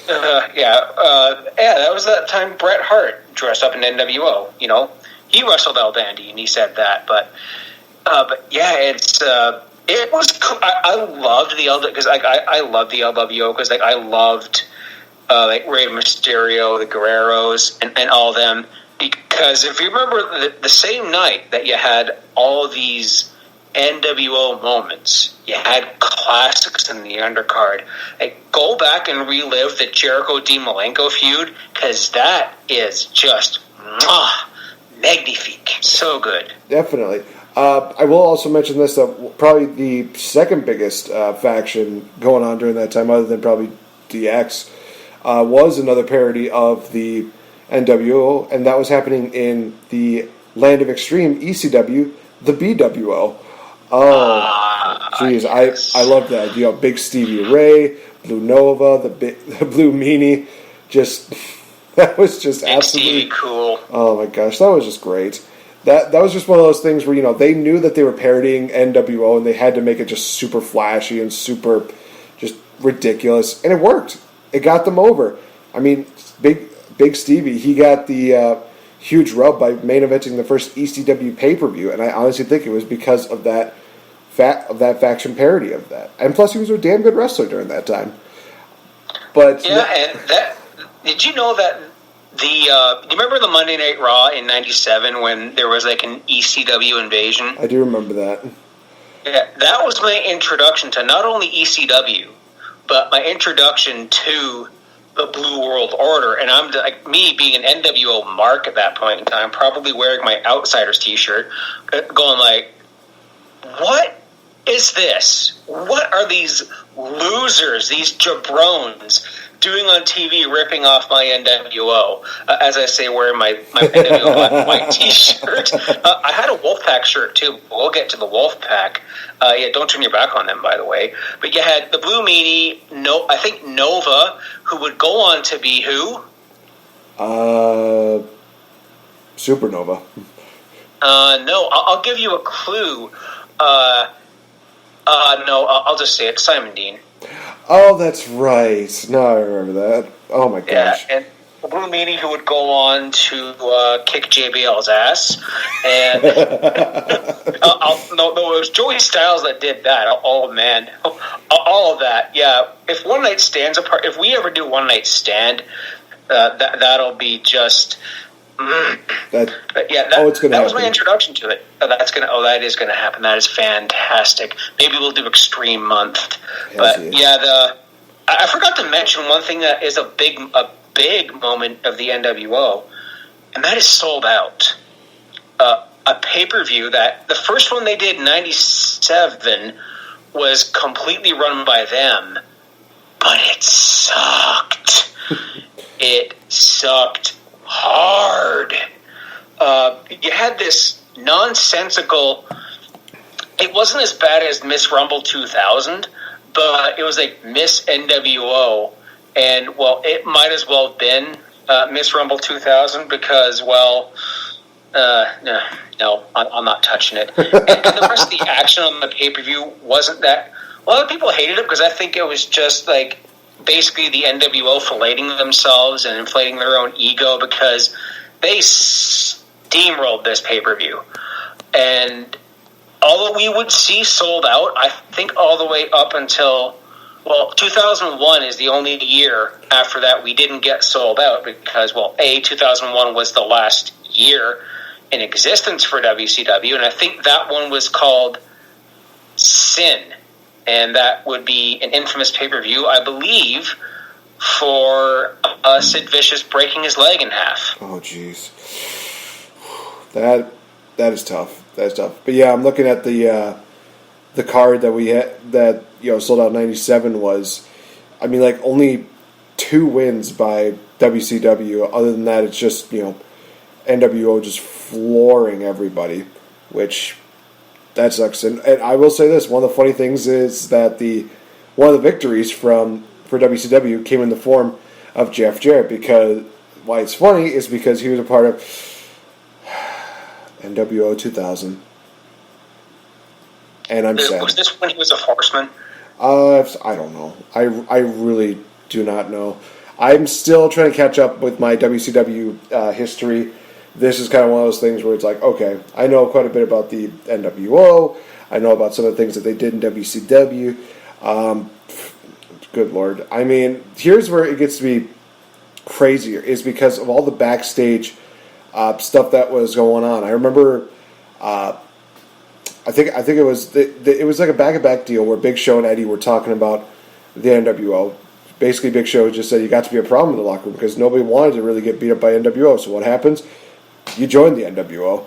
That was that time Bret Hart dressed up in NWO. You know, he wrestled El Dandy, and he said that. But yeah, it was cool. I loved the LWO because I loved the LWO because I loved. Rey Mysterio, the Guerreros, and all them. Because if you remember the same night that you had all these NWO moments, you had classics in the undercard. Go back and relive the Jericho-Dean Malenko feud, because that is just magnifique. So good. Definitely. I will also mention this, probably the second biggest faction going on during that time, other than probably DX, was another parody of the NWO, and that was happening in the Land of Extreme, ECW, the BWO. Oh, jeez, yes. I love that. You know, Big Stevie Ray, Blue Nova, the Blue Meanie, that was just Big absolutely Stevie cool. Oh my gosh, that was just great. That was just one of those things where, you know, they knew that they were parodying NWO and they had to make it just super flashy and super just ridiculous, and it worked. It got them over. I mean, Big Stevie, he got the huge rub by main eventing the first ECW pay-per-view, and I honestly think it was because of that faction parody of that. And plus, he was a damn good wrestler during that time. But and did you know that do you remember the Monday Night Raw in '97 when there was like an ECW invasion? I do remember that. Yeah, that was my introduction to not only ECW, but my introduction to the Blue World Order. And I'm like, me being an NWO mark at that point in time, probably wearing my Outsiders t-shirt, going like, what is this? What are these losers, these jabrones, doing on TV, ripping off my NWO. As I say, wearing my NWO white T-shirt. I had a Wolfpack shirt too. We'll get to the Wolfpack. Yeah, don't turn your back on them, by the way. But you had the Blue Meanie. I think Nova, who would go on to be who? Supernova. No, I'll give you a clue. No, I'll just say it. Simon Dean. Oh, that's right. No, I remember that. Oh my gosh. Yeah, and Blue Meanie, who would go on to kick JBL's ass, and no, it was Joey Styles that did that. Oh man, all of that. Yeah, if One Night Stands apart, if we ever do One Night Stand, that'll be just. It's gonna that was happen. my introduction to it. That is gonna happen. That is fantastic. Maybe we'll do Extreme Month. But I forgot to mention one thing that is a big moment of the NWO, and that is Sold Out. A pay-per-view that the first one they did in '97 was completely run by them, but it sucked. It sucked hard. You had this nonsensical. It wasn't as bad as Miss Rumble 2000, but it was like Miss NWO, and it might as well have been Miss Rumble 2000 because no, I'm not touching it. And the rest of the action on the pay-per-view wasn't that. A lot of people hated it because I think it was just like basically the NWO filleting themselves and inflating their own ego because they steamrolled this pay-per-view. And although we would see Sold Out, I think all the way up until, 2001 is the only year after that we didn't get Sold Out because, 2001 was the last year in existence for WCW, and I think that one was called Sin. And that would be an infamous pay-per-view, I believe, for Sid Vicious breaking his leg in half. Oh, jeez. That is tough. That is tough. But yeah, I'm looking at the card that we had that Sold Out '97 was. I mean, like only 2 wins by WCW. Other than that, it's just NWO just flooring everybody, which. That sucks. And I will say this, one of the funny things is that one of the victories for WCW came in the form of Jeff Jarrett, because why it's funny is because he was a part of NWO 2000. And I'm sad. Was this when he was a horseman? I don't know. I really do not know. I'm still trying to catch up with my WCW history. This is kind of one of those things where it's like, okay, I know quite a bit about the NWO. I know about some of the things that they did in WCW. Good Lord. I mean, here's where it gets to be crazier, is because of all the backstage stuff that was going on. I remember, I think it was it was like a back-to-back deal where Big Show and Eddie were talking about the NWO. Basically, Big Show just said you got to be a problem in the locker room because nobody wanted to really get beat up by NWO. So what happens? You join the NWO,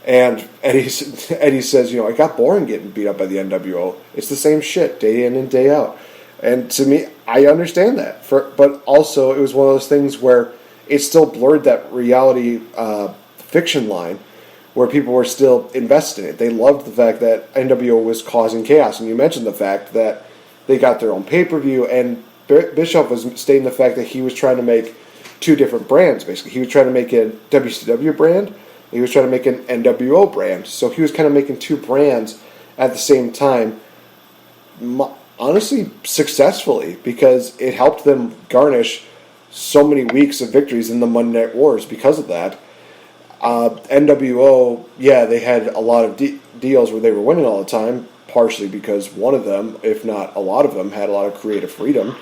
and Eddie says, it got boring getting beat up by the NWO. It's the same shit day in and day out. And to me, I understand that. But also, it was one of those things where it still blurred that reality fiction line where people were still invested in it. They loved the fact that NWO was causing chaos. And you mentioned the fact that they got their own pay-per-view, and Bischoff was stating the fact that he was trying to make 2 different brands, basically. He was trying to make a WCW brand, and he was trying to make an NWO brand. So he was kind of making 2 brands at the same time, honestly, successfully, because it helped them garnish so many weeks of victories in the Monday Night Wars because of that. NWO, they had a lot of deals where they were winning all the time, partially because one of them, if not a lot of them, had a lot of creative freedom,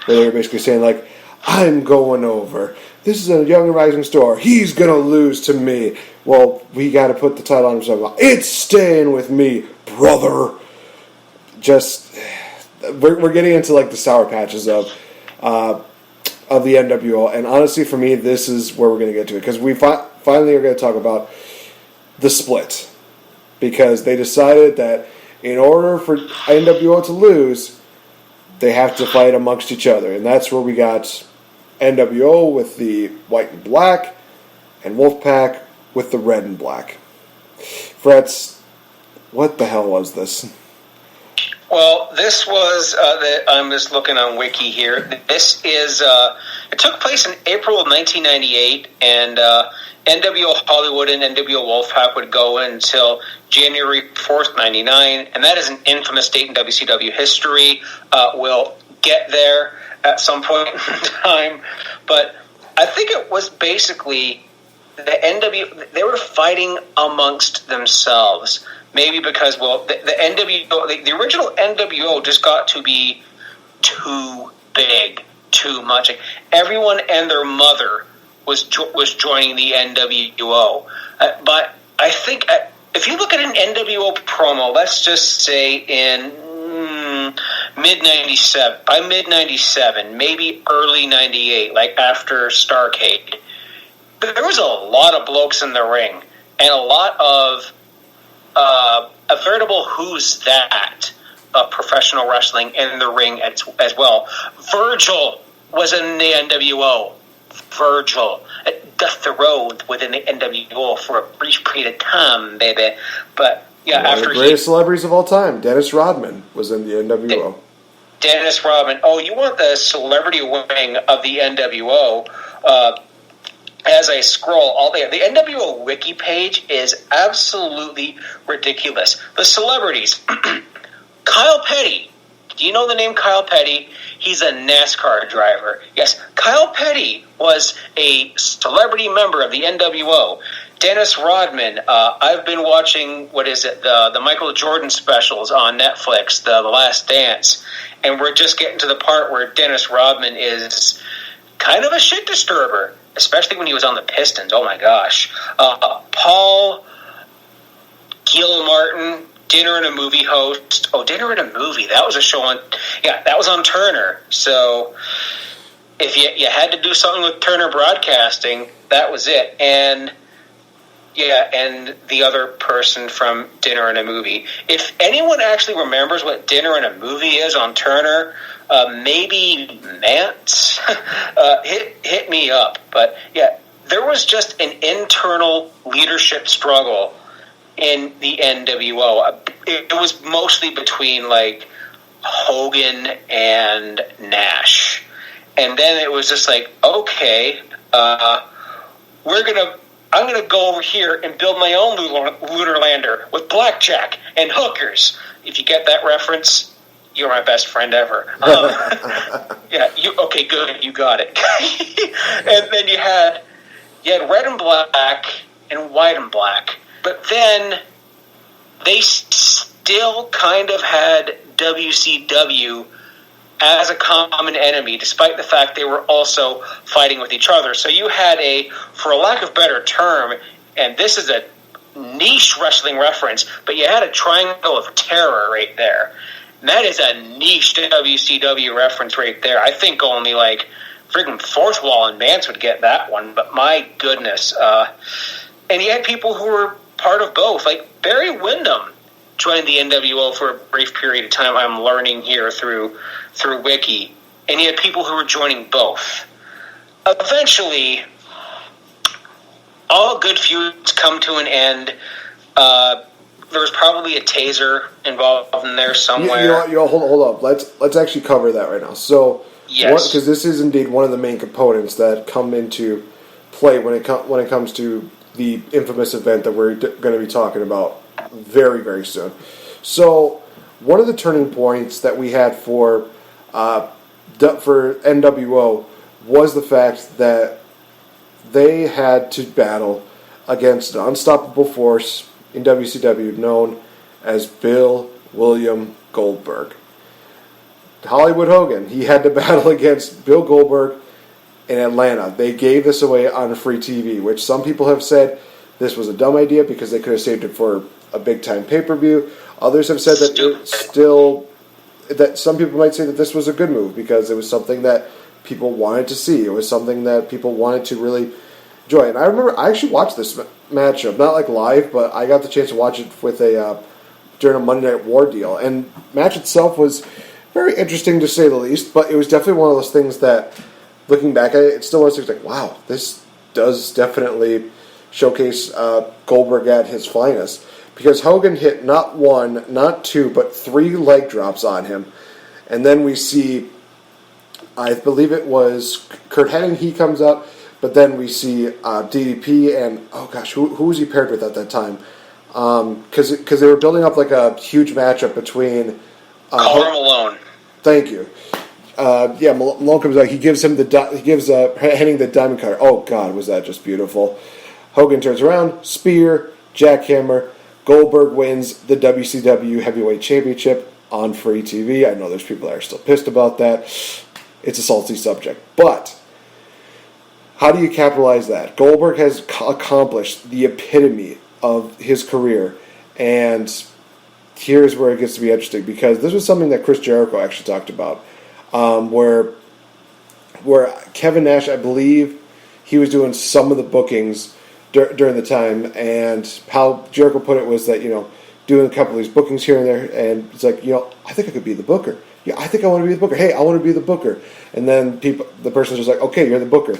where they were basically saying, like, I'm going over. This is a young and rising star. He's going to lose to me. Well, we got to put the title on himself. It's staying with me, brother. Just, we're getting into like the sour patches of the NWO. And honestly, for me, this is where we're going to get to it. Because we finally are going to talk about the split. Because they decided that in order for NWO to lose, they have to fight amongst each other. And that's where we got NWO with the white and black, and Wolfpack with the red and black. Fretz, what the hell was this? Well, this was, I'm just looking on Wiki here. This is, it took place in April of 1998, and NWO Hollywood and NWO Wolfpack would go until January 4th, 99, and that is an infamous date in WCW history. We'll get there at some point in time, but I think it was basically the NWO, they were fighting amongst themselves. Maybe because, well, the NWO, the original NWO just got to be too big, too much. Like, everyone and their mother was joining the NWO. But I think if you look at an NWO promo, let's just say in mid-97, by mid-97, maybe early 98, like after Starrcade, there was a lot of blokes in the ring and a lot of a veritable who's that of professional wrestling in the ring as well. Virgil was in the NWO. Virgil ducked the road within the NWO for a brief period of time, baby. But yeah, one of the greatest celebrities of all time, Dennis Rodman, was in the NWO. Dennis Rodman. Oh, you want the celebrity wing of the NWO? As I scroll all day, the NWO wiki page is absolutely ridiculous. The celebrities. Kyle Petty. Do you know the name Kyle Petty? He's a NASCAR driver. Yes, Kyle Petty was a celebrity member of the NWO. Dennis Rodman. I've been watching, the Michael Jordan specials on Netflix, The Last Dance, and we're just getting to the part where Dennis Rodman is kind of a shit disturber. Especially when he was on the Pistons. Oh, my gosh. Paul Gilmartin, Dinner and a Movie host. Oh, Dinner and a Movie. That was a show on... Yeah, that was on Turner. So if you had to do something with Turner Broadcasting, that was it. And, yeah, and the other person from Dinner and a Movie. If anyone actually remembers what Dinner and a Movie is on Turner... maybe Mance, hit me up. But yeah, there was just an internal leadership struggle in the NWO. It was mostly between like Hogan and Nash, and then it was just like, okay, I'm gonna go over here and build my own lunar lander with blackjack and hookers. If you get that reference. You're my best friend ever. Yeah, okay, good, you got it. And then you had red and black and white and black, but then they still kind of had WCW as a common enemy, despite the fact they were also fighting with each other. So you had for a lack of a better term, and this is a niche wrestling reference, but you had a triangle of terror right there. And that is a niche WCW reference right there. I think only like freaking Fourth Wall and Mance would get that one, but my goodness. And you had people who were part of both. Like Barry Windham joined the NWO for a brief period of time, I'm learning here through Wiki. And you had people who were joining both. Eventually, all good feuds come to an end. There was probably a taser involved in there somewhere. Hold up. Let's actually cover that right now. So, yes, because this is indeed one of the main components that come into play when it comes to the infamous event that we're going to be talking about very, very soon. So, one of the turning points that we had for NWO was the fact that they had to battle against an unstoppable force in WCW known as Bill William Goldberg. Hollywood Hogan, he had to battle against Bill Goldberg in Atlanta. They gave this away on free TV, which some people have said this was a dumb idea because they could have saved it for a big-time pay-per-view. Others have said that some people might say that this was a good move because it was something that people wanted to see. It was something that people wanted to really enjoy. And I remember I actually watched this matchup, not like live, but I got the chance to watch it with during a Monday Night War deal. And match itself was very interesting to say the least, but it was definitely one of those things that, looking back at it, it still was like, wow, this does definitely showcase Goldberg at his finest. Because Hogan hit not one, not two, but 3 leg drops on him. And then we see, I believe it was Kurt Hennig, he comes up, but then we see DDP and, oh gosh, who was he paired with at that time? Because they were building up like a huge matchup between... Malone. Thank you. Malone comes out. He gives Hennig the diamond cutter. Oh God, was that just beautiful? Hogan turns around, spear, jackhammer. Goldberg wins the WCW Heavyweight Championship on free TV. I know there's people that are still pissed about that. It's a salty subject, but how do you capitalize that? Goldberg has accomplished the epitome of his career, and here's where it gets to be interesting, because this was something that Chris Jericho actually talked about, where Kevin Nash, I believe, he was doing some of the bookings during the time, and how Jericho put it was that, doing a couple of these bookings here and there, and it's like, I think I could be the booker. Yeah, I think I want to be the booker. Hey, I want to be the booker. And then the person's just like, okay, you're the booker.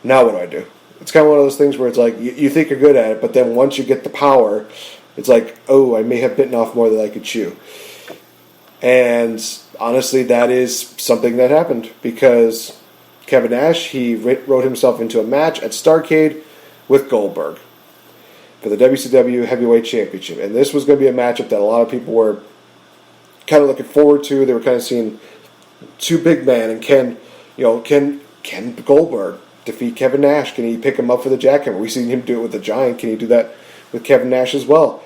Now what do I do? It's kind of one of those things where it's like, you think you're good at it, but then once you get the power, it's like, oh, I may have bitten off more than I could chew. And honestly, that is something that happened, because Kevin Nash, he wrote himself into a match at Starrcade with Goldberg for the WCW Heavyweight Championship. And this was going to be a matchup that a lot of people were kind of looking forward to. They were kind of seeing 2 big men, and can Goldberg defeat Kevin Nash? Can he pick him up for the jackhammer? We've seen him do it with the Giant. Can he do that with Kevin Nash as well?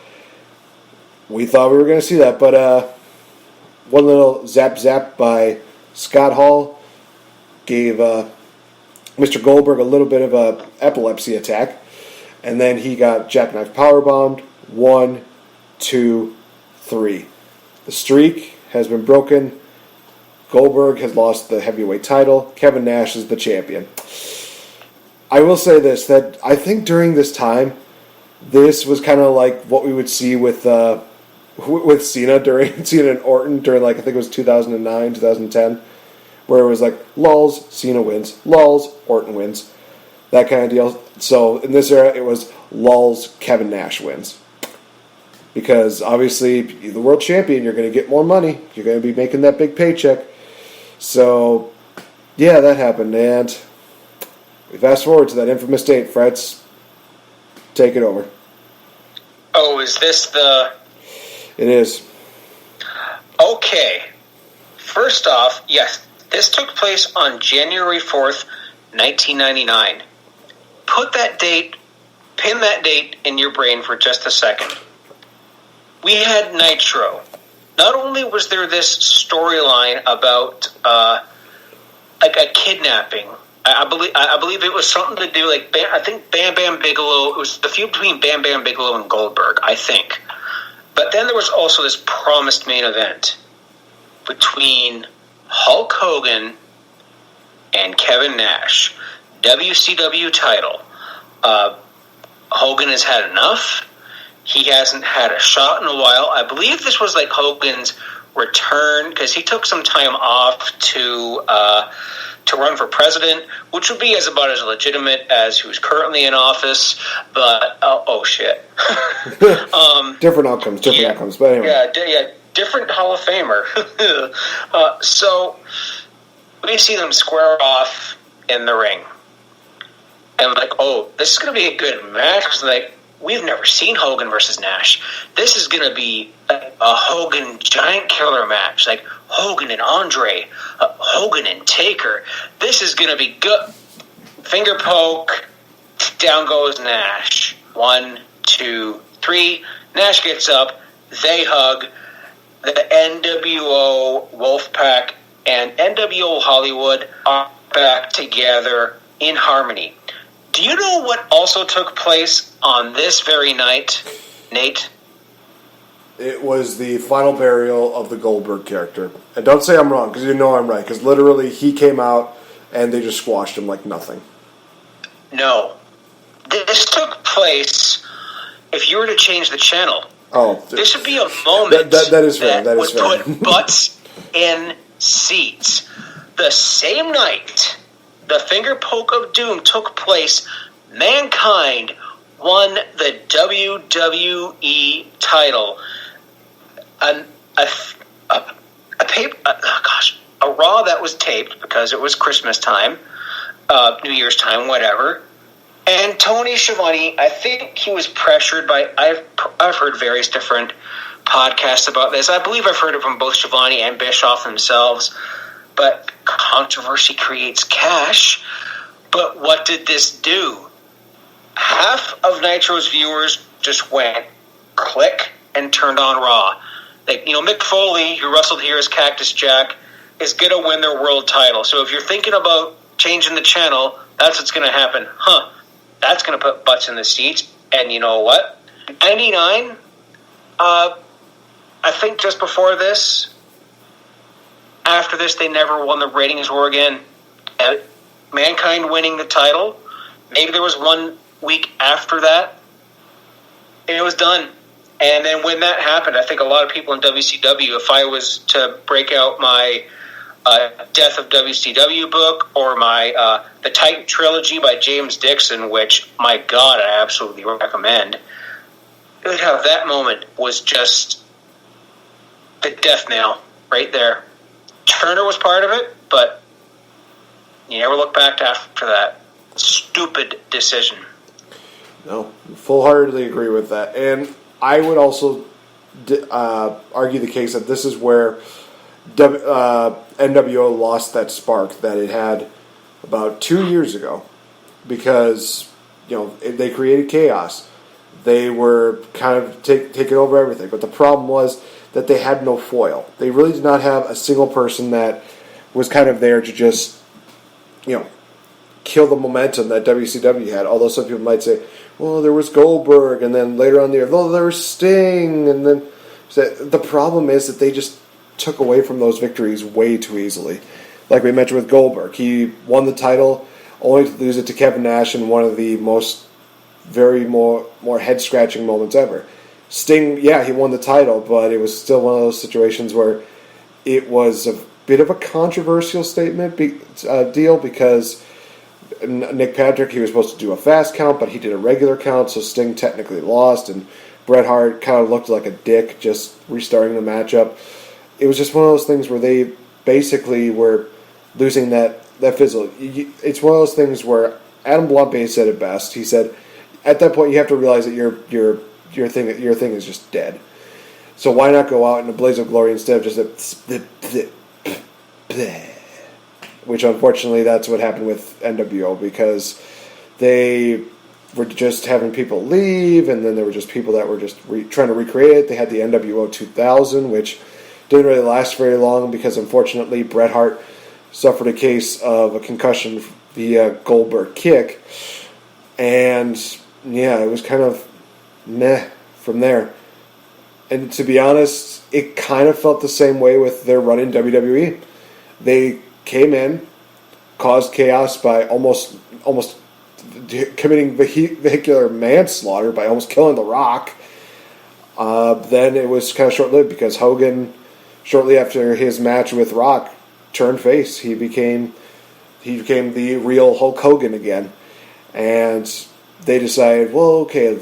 We thought we were going to see that, but one little zap by Scott Hall gave Mr. Goldberg a little bit of a epilepsy attack, and then he got jackknife powerbombed. 1, 2, 3. The streak has been broken. Goldberg has lost the heavyweight title. Kevin Nash is the champion. I will say this, that I think during this time, this was kind of like what we would see with Cena and Orton during, like, I think it was 2009, 2010, where it was like, lulls, Cena wins, lulls, Orton wins, that kind of deal. So in this era, it was lulls, Kevin Nash wins. Because obviously, you're the world champion, you're going to get more money, you're going to be making that big paycheck. So, yeah, that happened, and we fast forward to that infamous date. Fretz, take it over. Oh, is this the... It is. Okay. First off, yes, this took place on January 4th, 1999. Pin that date in your brain for just a second. We had Nitro. Not only was there this storyline about like a kidnapping, I believe it was something to do, like, I think Bam Bam Bigelow, it was the feud between Bam Bam Bigelow and Goldberg, I think. But then there was also this promised main event between Hulk Hogan and Kevin Nash. WCW title. Hogan has had enough. He hasn't had a shot in a while. I believe this was like Hogan's return, because he took some time off to run for president, which would be about as legitimate as who's currently in office. But oh shit, different outcomes. But anyway, different Hall of Famer. So we see them square off in the ring, and like, oh, this is going to be a good match. Like, we've never seen Hogan versus Nash. This is going to be a Hogan giant killer match, like Hogan and Andre, Hogan and Taker. This is going to be good. Finger poke, down goes Nash. 1, 2, 3. Nash gets up. They hug. The NWO Wolfpack and NWO Hollywood are back together in harmony. Do you know what also took place on this very night, Nate? It was the final burial of the Goldberg character. And don't say I'm wrong, because you know I'm right. Because literally, he came out, and they just squashed him like nothing. No. This took place, if you were to change the channel, this would be a moment that is fair. that would put butts in seats. The same night the finger poke of doom took place, Mankind won the WWE title. A Raw that was taped because it was Christmas time, New Year's time, whatever. And Tony Schiavone, I think he was pressured by. I've heard various different podcasts about this. I believe I've heard it from both Schiavone and Bischoff themselves. But controversy creates cash. But what did this do? Half of Nitro's viewers just went click and turned on Raw. Mick Foley, who wrestled here as Cactus Jack, is going to win their world title. So if you're thinking about changing the channel, that's what's going to happen. That's going to put butts in the seats. And you know what? 99, I think just before this, after this, they never won the ratings war again. Mankind winning the title, maybe there was 1 week after that, and it was done. And then when that happened, I think a lot of people in WCW, if I was to break out my Death of WCW book or my the Titan Trilogy by James Dixon, which, my God, I absolutely recommend, it would have that moment was just the death knell right there. Turner was part of it, but you never look back after that. Stupid decision. No, full-heartedly agree with that. And I would also argue the case that this is where NWO lost that spark that it had about 2 years ago, because they created chaos. They were kind of taking over everything, but the problem was that they had no foil. They really did not have a single person that was kind of there to just kill the momentum that WCW had. Although some people might say, well, there was Goldberg, and then later on there was Sting, and then the problem is that they just took away from those victories way too easily. Like we mentioned with Goldberg, he won the title only to lose it to Kevin Nash in one of the more head-scratching moments ever. Sting, yeah, he won the title, but it was still one of those situations where it was a bit of a controversial deal, because Nick Patrick, he was supposed to do a fast count, but he did a regular count, so Sting technically lost, and Bret Hart kind of looked like a dick just restarting the matchup. It was just one of those things where they basically were losing that fizzle. It's one of those things where Adam Blunt said it best. He said, at that point, you have to realize that your thing is just dead. So why not go out in a blaze of glory instead of just which unfortunately that's what happened with NWO, because they were just having people leave, and then there were just people that were just trying to recreate it. They had the NWO 2000, which didn't really last very long because unfortunately Bret Hart suffered a case of a concussion via Goldberg kick, and yeah, it was kind of meh from there. And to be honest, it kind of felt the same way with their run in WWE. They came in, caused chaos by almost committing vehicular manslaughter by almost killing The Rock. Then it was kind of short-lived because Hogan, shortly after his match with Rock, turned face. He became the real Hulk Hogan again, and they decided, well, okay,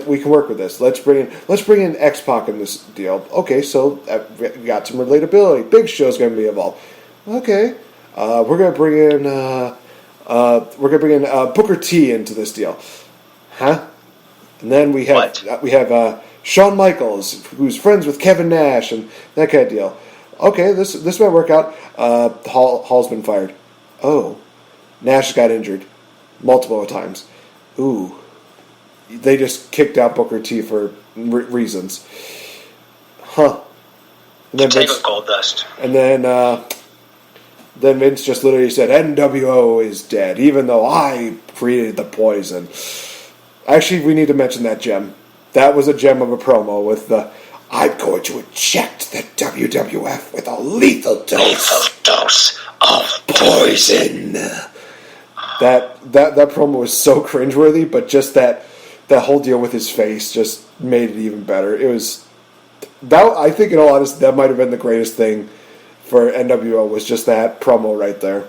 we can work with this. Let's bring in X-Pac in this deal. Okay, so we got some relatability. Big Show's going to be involved. Okay, we're going to bring in Booker T into this deal, huh? And then we have Shawn Michaels, who's friends with Kevin Nash, and that kind of deal. Okay, this might work out. Hall's been fired. Oh, Nash got injured multiple times. Ooh, they just kicked out Booker T for reasons, huh? And then Take a gold dust. And then Vince just literally said, NWO is dead, even though I created the poison. Actually, we need to mention that gem. That was a gem of a promo with the, I'm going to inject the WWF with a lethal dose of poison. That promo was so cringeworthy, but just that whole deal with his face just made it even better. It was I think, in all honesty, that might have been the greatest thing for NWO, was just that promo right there.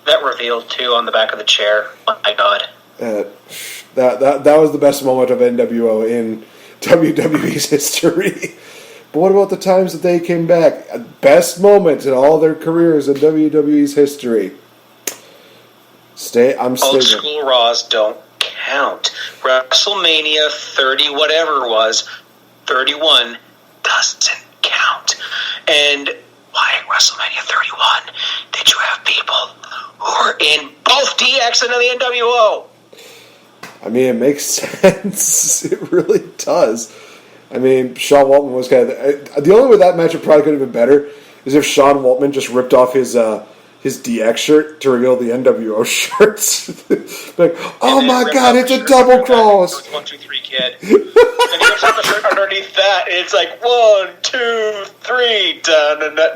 That reveal, too, on the back of the chair. Oh, my God. That was the best moment of NWO in WWE's history. But what about the times that they came back? Best moment in all their careers in WWE's history. Old school Raws don't count. WrestleMania 30, whatever it was, 31, doesn't count. And why WrestleMania 31 did you have people who were in both DX and the NWO? I mean, it makes sense. It really does. I mean, Sean Waltman was kind of... The only way that match probably could have been better is if Sean Waltman just ripped off his DX shirt to reveal the NWO shirts. Like, oh my God, it's a double cross! It was 1, 2, 3, kid. And he rips off the shirt underneath that, and it's like 1, 2, 3. Oh my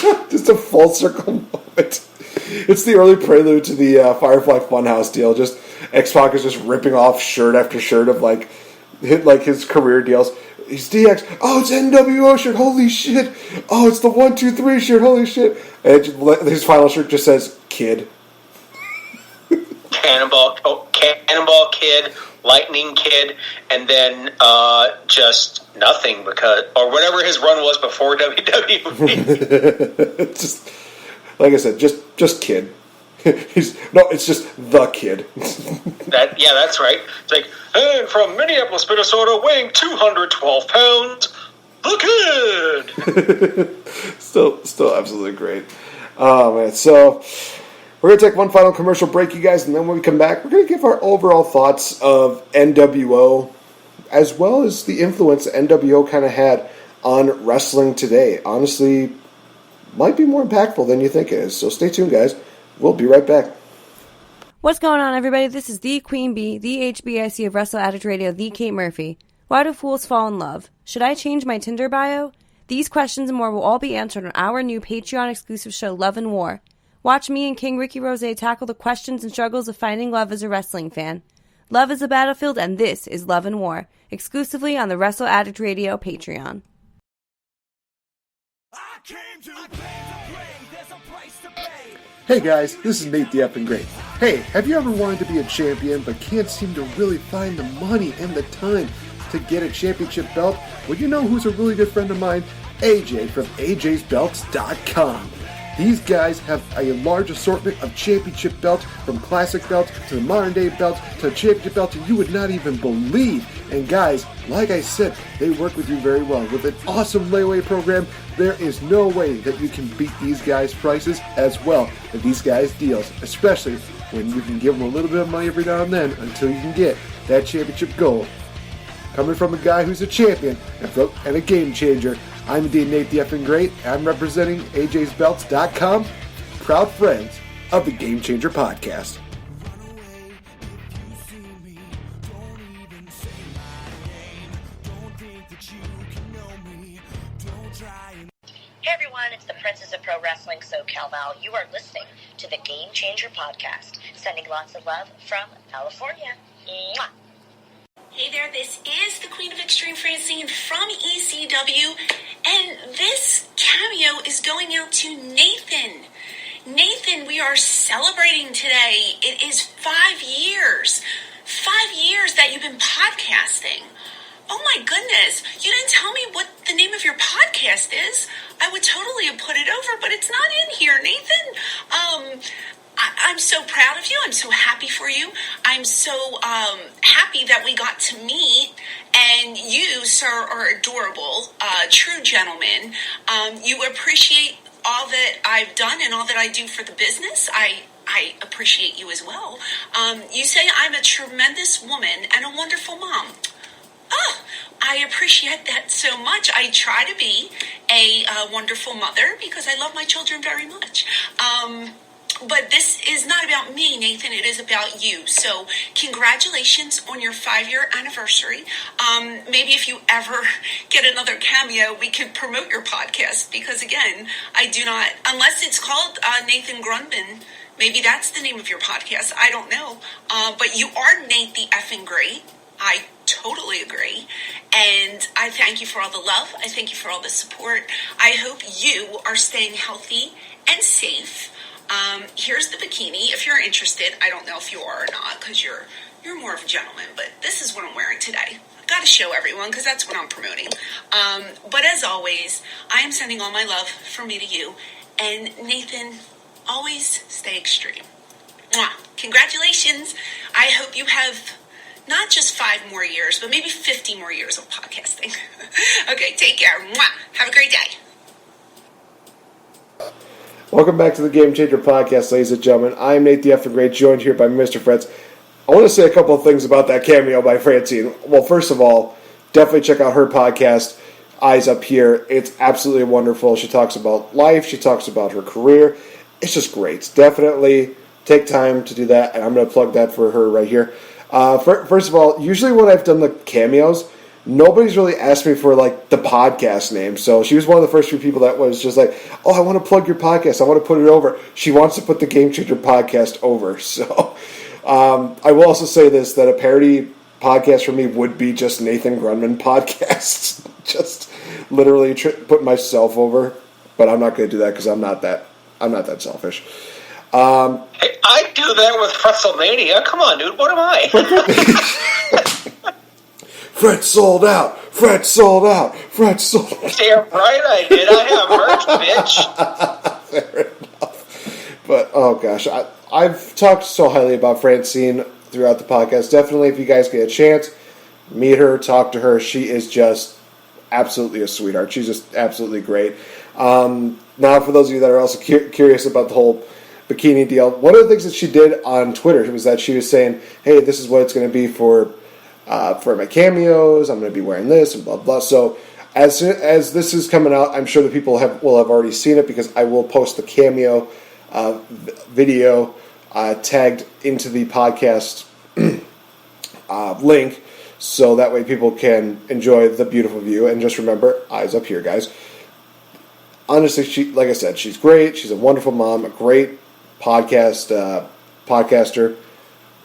God. Just a full circle moment. It's the early prelude to the Firefly Funhouse deal. Just X-Pac is just ripping off shirt after shirt of his career deals. He's DX. Oh, it's NWO shirt. Holy shit. Oh, it's the 1, 2, 3 shirt. Holy shit. And his final shirt just says Kid. Cannonball Kid, Lightning Kid, and then just nothing, because, or whatever his run was before WWE. Just, like I said, just Kid. It's just the Kid. That's right. It's like, and from Minneapolis, Minnesota, weighing 212 pounds, the Kid. Still absolutely great. Oh man, so we're gonna take one final commercial break, you guys, and then when we come back, we're gonna give our overall thoughts of NWO, as well as the influence NWO kind of had on wrestling today. Honestly, might be more impactful than you think it is. So stay tuned, guys. We'll be right back. What's going on, everybody? This is the Queen Bee, the HBIC of Wrestle Addict Radio, the Kate Murphy. Why do fools fall in love? Should I change my Tinder bio? These questions and more will all be answered on our new Patreon-exclusive show, Love and War. Watch me and King Ricky Rose tackle the questions and struggles of finding love as a wrestling fan. Love is a battlefield, and this is Love and War, exclusively on the Wrestle Addict Radio Patreon. Hey guys, this is NateFNGreat. Hey, have you ever wanted to be a champion but can't seem to really find the money and the time to get a championship belt? Well, you know who's a really good friend of mine? AJ from AJsBelts.com. These guys have a large assortment of championship belts, from classic belts to the modern day belts to championship belts you would not even believe. And guys, like I said, they work with you very well. With an awesome layaway program, there is no way that you can beat these guys' prices as well as these guys' deals, especially when you can give them a little bit of money every now and then until you can get that championship gold. Coming from a guy who's a champion and a game changer, I'm indeed NateFNGreat. I'm representing AJsBelts.com, proud friends of the Game Changer Podcast. Hey everyone, it's the Princess of Pro Wrestling, SoCal Val. You are listening to the Game Changer Podcast. Sending lots of love from California. Mwah. Hey there, this is the Queen of Extreme Francine from ECW, and this cameo is going out to Nathan. Nathan, we are celebrating today. It is 5 years. 5 years that you've been podcasting. Oh my goodness, you didn't tell me what the name of your podcast is. I would totally have put it over, but it's not in here, Nathan. I'm so proud of you. I'm so happy for you. I'm so happy that we got to meet. And you, sir, are adorable, true gentleman. You appreciate all that I've done and all that I do for the business. I appreciate you as well. You say I'm a tremendous woman and a wonderful mom. Oh, I appreciate that so much. I try to be a wonderful mother because I love my children very much. But this is not about me, Nathan. It is about you. So congratulations on your 5-year anniversary. Maybe if you ever get another cameo, we could promote your podcast. Because, again, I do not, unless it's called Nathan Grundman, maybe that's the name of your podcast. I don't know. But you are NateFNGreat. I totally agree. And I thank you for all the love. I thank you for all the support. I hope you are staying healthy and safe. Here's the bikini. If you're interested, I don't know if you are or not, because you're more of a gentleman, but this is what I'm wearing today. I've got to show everyone, because that's what I'm promoting. But as always, I am sending all my love from me to you. And Nathan, always stay extreme. Mwah. Congratulations. I hope you have not just 5 more years, but maybe 50 more years of podcasting. Okay, take care. Mwah. Have a great day. Welcome back to the Game Changer Podcast, ladies and gentlemen. I'm NateFNGreat, joined here by Mr. Fretz. I want to say a couple of things about that cameo by Francine. Well, first of all, definitely check out her podcast, Eyes Up Here. It's absolutely wonderful. She talks about life. She talks about her career. It's just great. Definitely take time to do that, and I'm going to plug that for her right here. First of all, usually when I've done the cameos, nobody's really asked me for, like, the podcast name. So she was one of the first few people that was just like, oh, I want to plug your podcast. I want to put it over. She wants to put the Game Changer podcast over. So I will also say this, that a parody podcast for me would be just Nathan Grunman podcasts. Just literally put myself over. But I'm not going to do that because I'm not that selfish. Hey, I do that with WrestleMania. Come on, dude. What am I? Fretz sold out. Fretz sold out. Fretz sold out. Damn right I did. I have merch, bitch. Fair enough. But, oh gosh, I've talked so highly about Francine throughout the podcast. Definitely, if you guys get a chance, meet her, talk to her. She is just absolutely a sweetheart. She's just absolutely great. Now, for those of you that are also curious about the whole bikini deal, one of the things that she did on Twitter was that she was saying, hey, this is what it's going to be for my cameos. I'm going to be wearing this and blah, blah. So as soon as this is coming out, I'm sure that people will have already seen it, because I will post the cameo video tagged into the podcast link, so that way people can enjoy the beautiful view. And just remember, eyes up here, guys. Honestly, like I said, she's great. She's a wonderful mom, a great podcaster.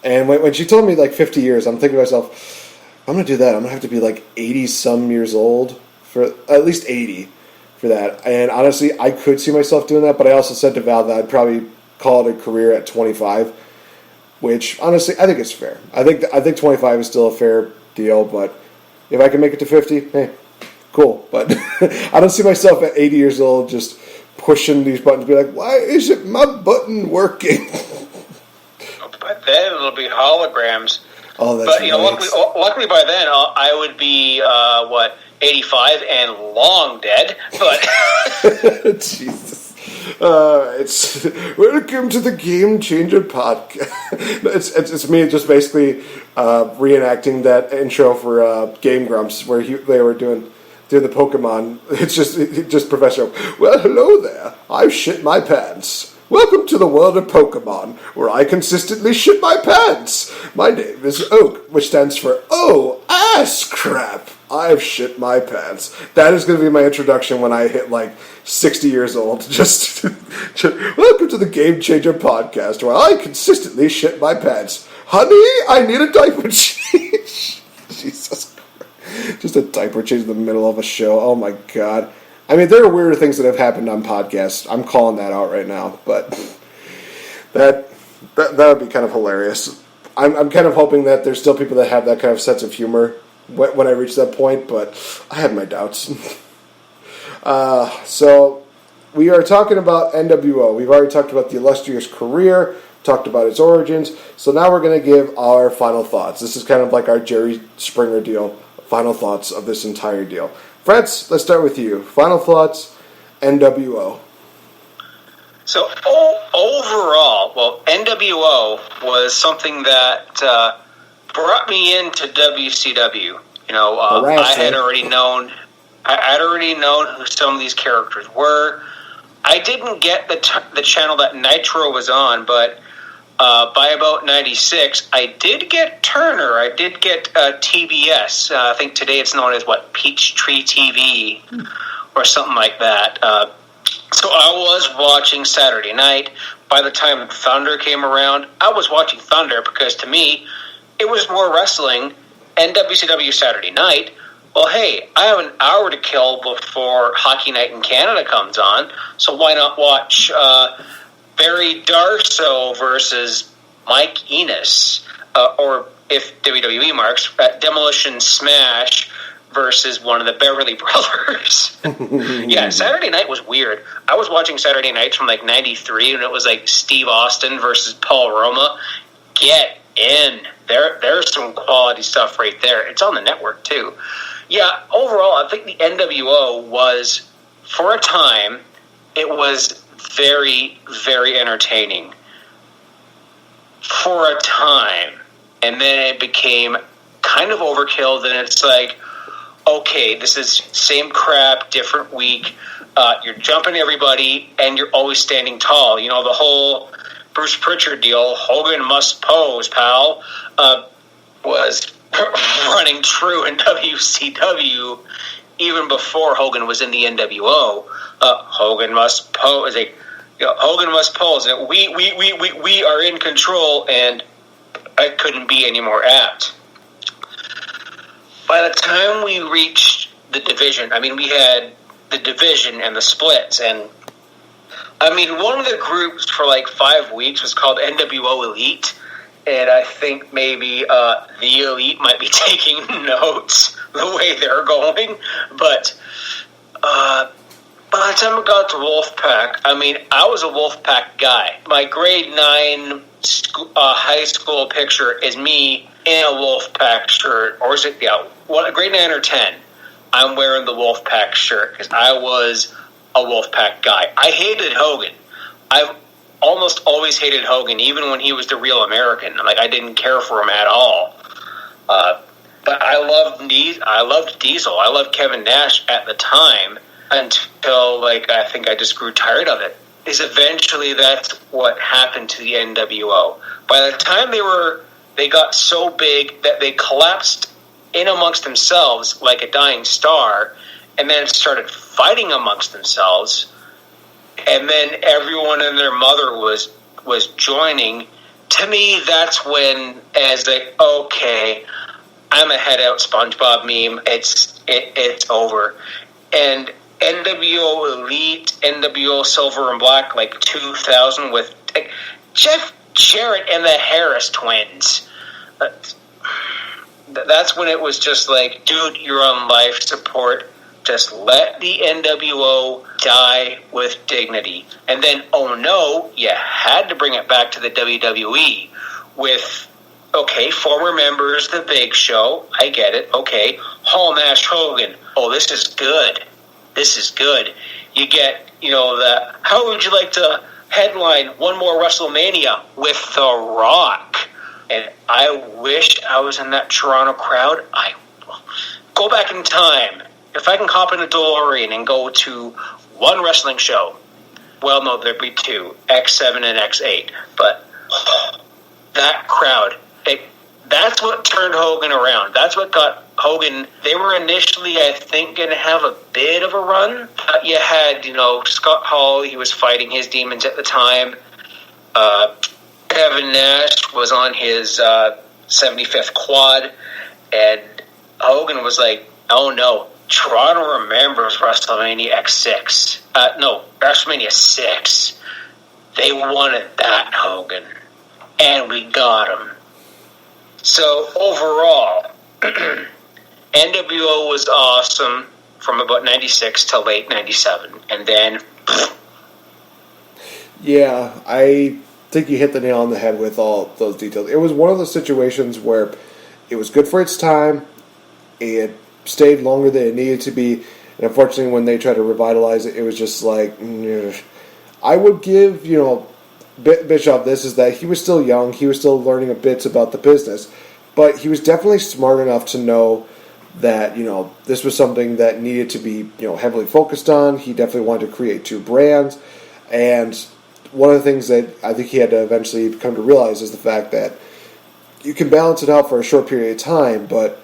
And when she told me, like, 50 years, I'm thinking to myself, I'm going to do that. I'm going to have to be, like, 80-some years old, for at least 80 for that. And honestly, I could see myself doing that, but I also said to Val that I'd probably call it a career at 25, which, honestly, I think is fair. I think 25 is still a fair deal, but if I can make it to 50, hey, cool. But I don't see myself at 80 years old just pushing these buttons, be like, why isn't my button working? By then it'll be holograms. Oh, that's right. Luckily by then I would be 85 and long dead. But Jesus, it's welcome to the Game Changer podcast. it's me just basically reenacting that intro for Game Grumps where they were doing the Pokemon. It's just professional. Well, hello there. I've shit my pants. Welcome to the world of Pokemon, where I consistently shit my pants. My name is Oak, which stands for Oh, Ass Crap. I've shit my pants. That is going to be my introduction when I hit, like, 60 years old. Just welcome to the Game Changer podcast, where I consistently shit my pants. Honey, I need a diaper change. Jesus Christ. Just a diaper change in the middle of a show. Oh, my God. I mean, there are weirder things that have happened on podcasts. I'm calling that out right now, but that would be kind of hilarious. I'm kind of hoping that there's still people that have that kind of sense of humor when I reach that point, but I have my doubts. So we are talking about NWO. We've already talked about the illustrious career, talked about its origins, so now we're going to give our final thoughts. This is kind of like our Jerry Springer deal, final thoughts of this entire deal. Fretz, let's start with you. Final thoughts, NWO. So overall, NWO was something that brought me into WCW. I had already known who some of these characters were. I didn't get the channel that Nitro was on, but by about 96, I did get Turner. I did get TBS. I think today it's known as, Peachtree TV or something like that. So I was watching Saturday night. By the time Thunder came around, I was watching Thunder because to me, it was more wrestling And WCW Saturday Night, well, hey, I have an hour to kill before Hockey Night in Canada comes on, so why not watch Barry Darsow versus Mike Enos, or if WWE marks, Demolition Smash versus one of the Beverly Brothers. Yeah, Saturday Night was weird. I was watching Saturday Nights from like 93, and it was like Steve Austin versus Paul Roma. Get in. There's some quality stuff right there. It's on the network, too. Yeah, overall, I think the NWO was, for a time, it was very, very entertaining. For a time. And then it became kind of overkill. Then it's like, okay, this is same crap, different week. You're jumping everybody, and you're always standing tall. You know, the whole Bruce Pritchard deal, Hogan must pose, pal, was running true in WCW even before Hogan was in the NWO. Hogan must pose. Hogan must pose. We are in control, and I couldn't be any more apt. By the time we reached the division, I mean, we had the division and the splits, and I mean, one of the groups for like 5 weeks was called NWO Elite, and I think maybe the Elite might be taking notes the way they're going, but by the time it got to Wolfpack, I mean, I was a Wolfpack guy. My grade 9 high school picture is me in a Wolfpack shirt, or is it, grade 9 or 10, I'm wearing the Wolfpack shirt, because I was a Wolfpack guy. I hated Hogan. I've almost always hated Hogan, even when he was the real American. Like, I didn't care for him at all. But I loved Diesel. I loved Kevin Nash at the time, until, like, I think I just grew tired of it. Is eventually that's what happened to the NWO. By the time they got so big that they collapsed in amongst themselves like a dying star, and then started fighting amongst themselves, and then everyone and their mother was joining. To me, that's when, as like, okay, I'm a head out SpongeBob meme. It's over. And NWO Elite, NWO Silver and Black, like 2000 with Jeff Jarrett and the Harris twins. That's when it was just like, dude, you're on life support. Just let the NWO die with dignity. And then, oh no, you had to bring it back to the WWE with, okay, former members, The Big Show, I get it, okay, Hall Mash Hogan, oh, this is good. This is good. You get, how would you like to headline one more WrestleMania with The Rock? And I wish I was in that Toronto crowd. I go back in time. If I can hop in a DeLorean and go to one wrestling show, well, no, there'd be two, X7 and X8. But that crowd, that's what turned Hogan around. That's what got Hogan. They were initially, I think, going to have a bit of a run. You had, Scott Hall. He was fighting his demons at the time. Kevin Nash was on his 75th quad, and Hogan was like, oh no, Toronto remembers WrestleMania X6. WrestleMania 6. They wanted that, Hogan. And we got him. So, overall, NWO was awesome from about 96 to late 97. And then... Yeah, I think you hit the nail on the head with all those details. It was one of those situations where it was good for its time. It stayed longer than it needed to be. And unfortunately, when they tried to revitalize it, it was just like... I would give, Bischoff this is that he was still young. He was still learning a bit about the business. But he was definitely smart enough to know that, this was something that needed to be, heavily focused on. He definitely wanted to create two brands. And one of the things that I think he had to eventually come to realize is the fact that you can balance it out for a short period of time, but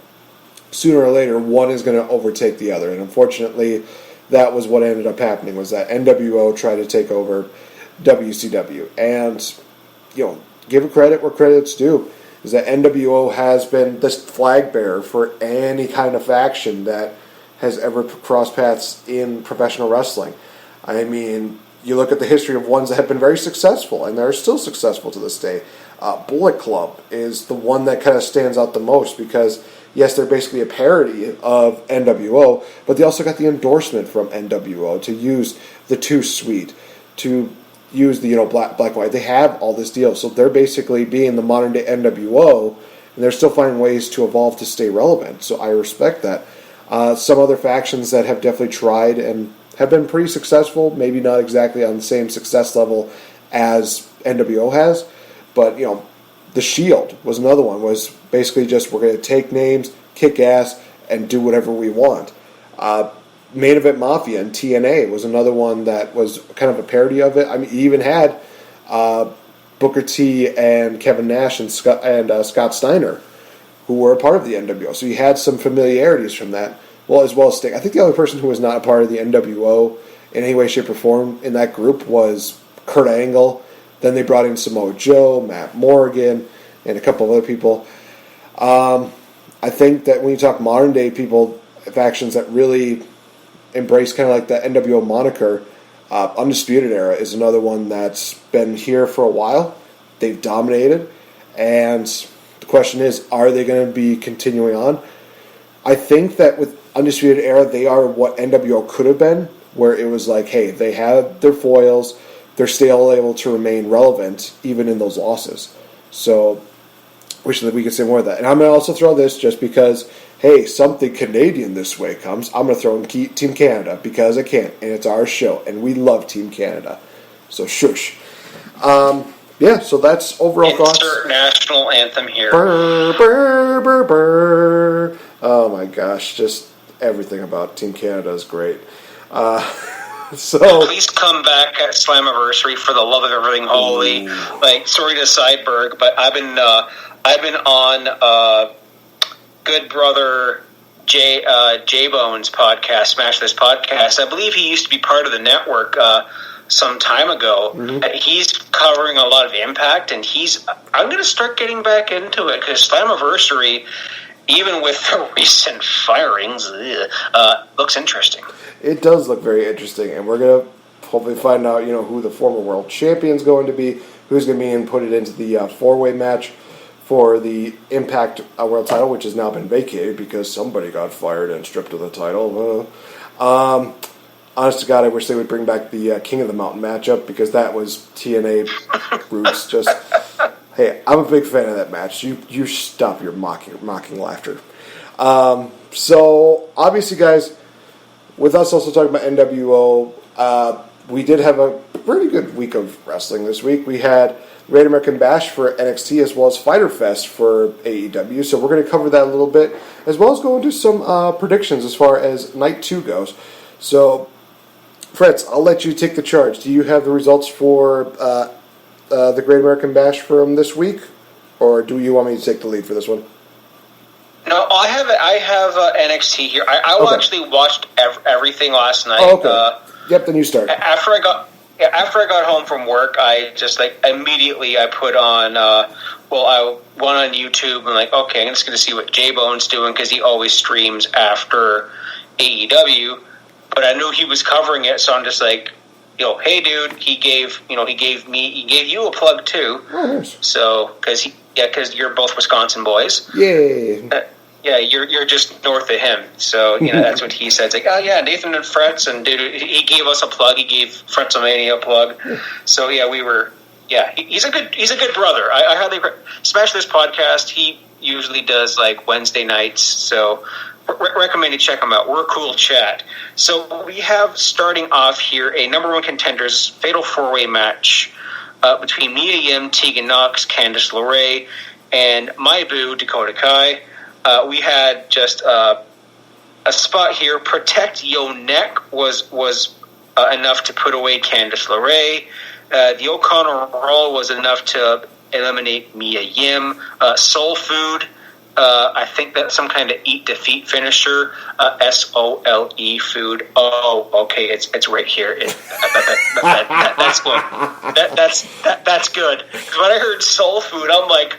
sooner or later, one is going to overtake the other. And unfortunately, that was what ended up happening, was that NWO tried to take over WCW. And, give it credit where credit's due. is that NWO has been this flag bearer for any kind of faction that has ever crossed paths in professional wrestling. I mean, you look at the history of ones that have been very successful, and they're still successful to this day. Bullet Club is the one that kind of stands out the most because, yes, they're basically a parody of NWO, but they also got the endorsement from NWO to use the Too Sweet, to use the black and white. They have all this deal, so they're basically being the modern day NWO, and they're still finding ways to evolve to stay relevant. So I respect that. Some other factions that have definitely tried and have been pretty successful, maybe not exactly on the same success level as NWO has, but the Shield was another one. Was basically just, we're going to take names, kick ass, and do whatever we want. Main Event Mafia and TNA was another one that was kind of a parody of it. I mean, you even had Booker T and Kevin Nash and Scott Steiner, who were a part of the NWO. So you had some familiarities from that, as well as Sting. I think the only person who was not a part of the NWO in any way, shape, or form in that group was Kurt Angle. Then they brought in Samoa Joe, Matt Morgan, and a couple of other people. I think that when you talk modern day people, factions that really embrace kind of like the NWO moniker, Undisputed Era is another one that's been here for a while. They've dominated, and the question is, are they going to be continuing on? I think that with Undisputed Era, they are what NWO could have been, where it was like, hey, they have their foils, they're still able to remain relevant even in those losses. So, wish that we could say more of that. And I'm going to also throw this just because, hey, something Canadian this way comes. I'm going to throw in Team Canada because I can, and it's our show, and we love Team Canada. So, shush. So that's overall thoughts. Insert national anthem here. Brr, brr, brr, brr. Oh my gosh, just everything about Team Canada is great. So please come back at Slammiversary for the love of everything holy. Sorry to Sideberg, but I've been on good brother J Bone's podcast, Smash This Podcast. I believe he used to be part of the network some time ago. Mm-hmm. He's covering a lot of Impact, and I'm going to start getting back into it because Slammiversary, even with the recent firings, looks interesting. It does look very interesting, and we're going to hopefully find out, who the former world champion's going to be, who's going to be inputted into the four-way match for the Impact World title, which has now been vacated because somebody got fired and stripped of the title. Honest to God, I wish they would bring back the King of the Mountain matchup because that was TNA roots. Just, hey, I'm a big fan of that match. You stop your mocking laughter. So, obviously, guys, with us also talking about NWO, we did have a pretty good week of wrestling this week. We had Great American Bash for NXT as well as Fyter Fest for AEW. So we're going to cover that a little bit, as well as go into some predictions as far as Night 2 goes. So, Fretz, I'll let you take the charge. Do you have the results for the Great American Bash from this week, or do you want me to take the lead for this one? No, I have NXT here. I actually watched everything last night. Oh, okay. Yep, then you start. After I got home from work, I just immediately I put on. I went on YouTube and okay, I'm just going to see what J Bone's doing because he always streams after AEW. But I knew he was covering it, so I'm just hey, dude, he gave you a plug too. Oh, nice. So because you're both Wisconsin boys. Yay. You're just north of him. So that's what he said. It's oh yeah, Nathan and Fretz, and dude, he gave us a plug. He gave Fretzomania a plug. So we were. Yeah, he's a good brother. I highly Smash This Podcast. He usually does Wednesday nights. So. Recommend you check them out. We're a cool chat. So we have, starting off here, a number one contenders fatal four-way match between Mia Yim, Tegan Knox, Candice LeRae, and my boo, Dakota Kai. We had just a spot here. Protect Yo Neck was enough to put away Candice LeRae. The O'Connor Roll was enough to eliminate Mia Yim. Soul Food. I think that's some kind of eat defeat finisher. SOLE food. Oh, okay, it's right here. That's good. That's good. Because when I heard soul food, I'm like,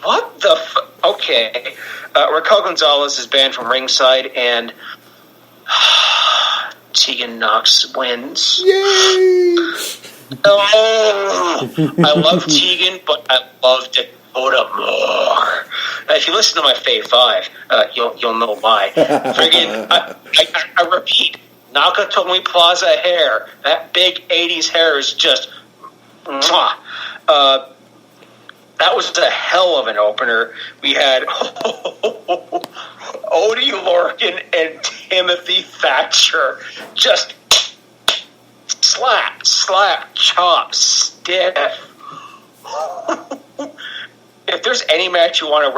what the okay. Raquel Gonzalez is banned from ringside, and Tegan Knox wins. Yay! Oh, I love Tegan, but I love Dakota more. If you listen to my Fave 5, you'll know why. Friggin', I repeat, Nakatomi Plaza hair. That big 80s hair is just mwah. That was a hell of an opener. We had Odie Lorcan and Timothy Thatcher just slap, chop, stiff. If there's any match you want to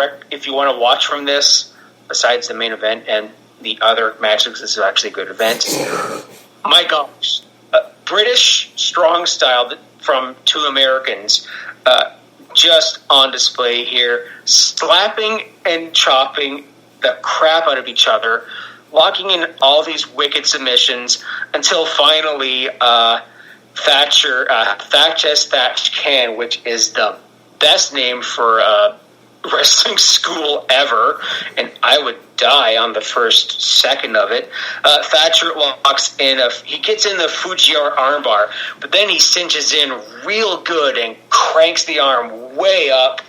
watch from this, besides the main event and the other matches, this is actually a good event. My gosh, British strong style from two Americans, just on display here, slapping and chopping the crap out of each other, locking in all these wicked submissions until finally Thatcher, Thatch as Thatch Can, which is the best name for a wrestling school ever, and I would die on the first second of it. Thatcher locks in he gets in the Fujiwara armbar, but then he cinches in real good and cranks the arm way up.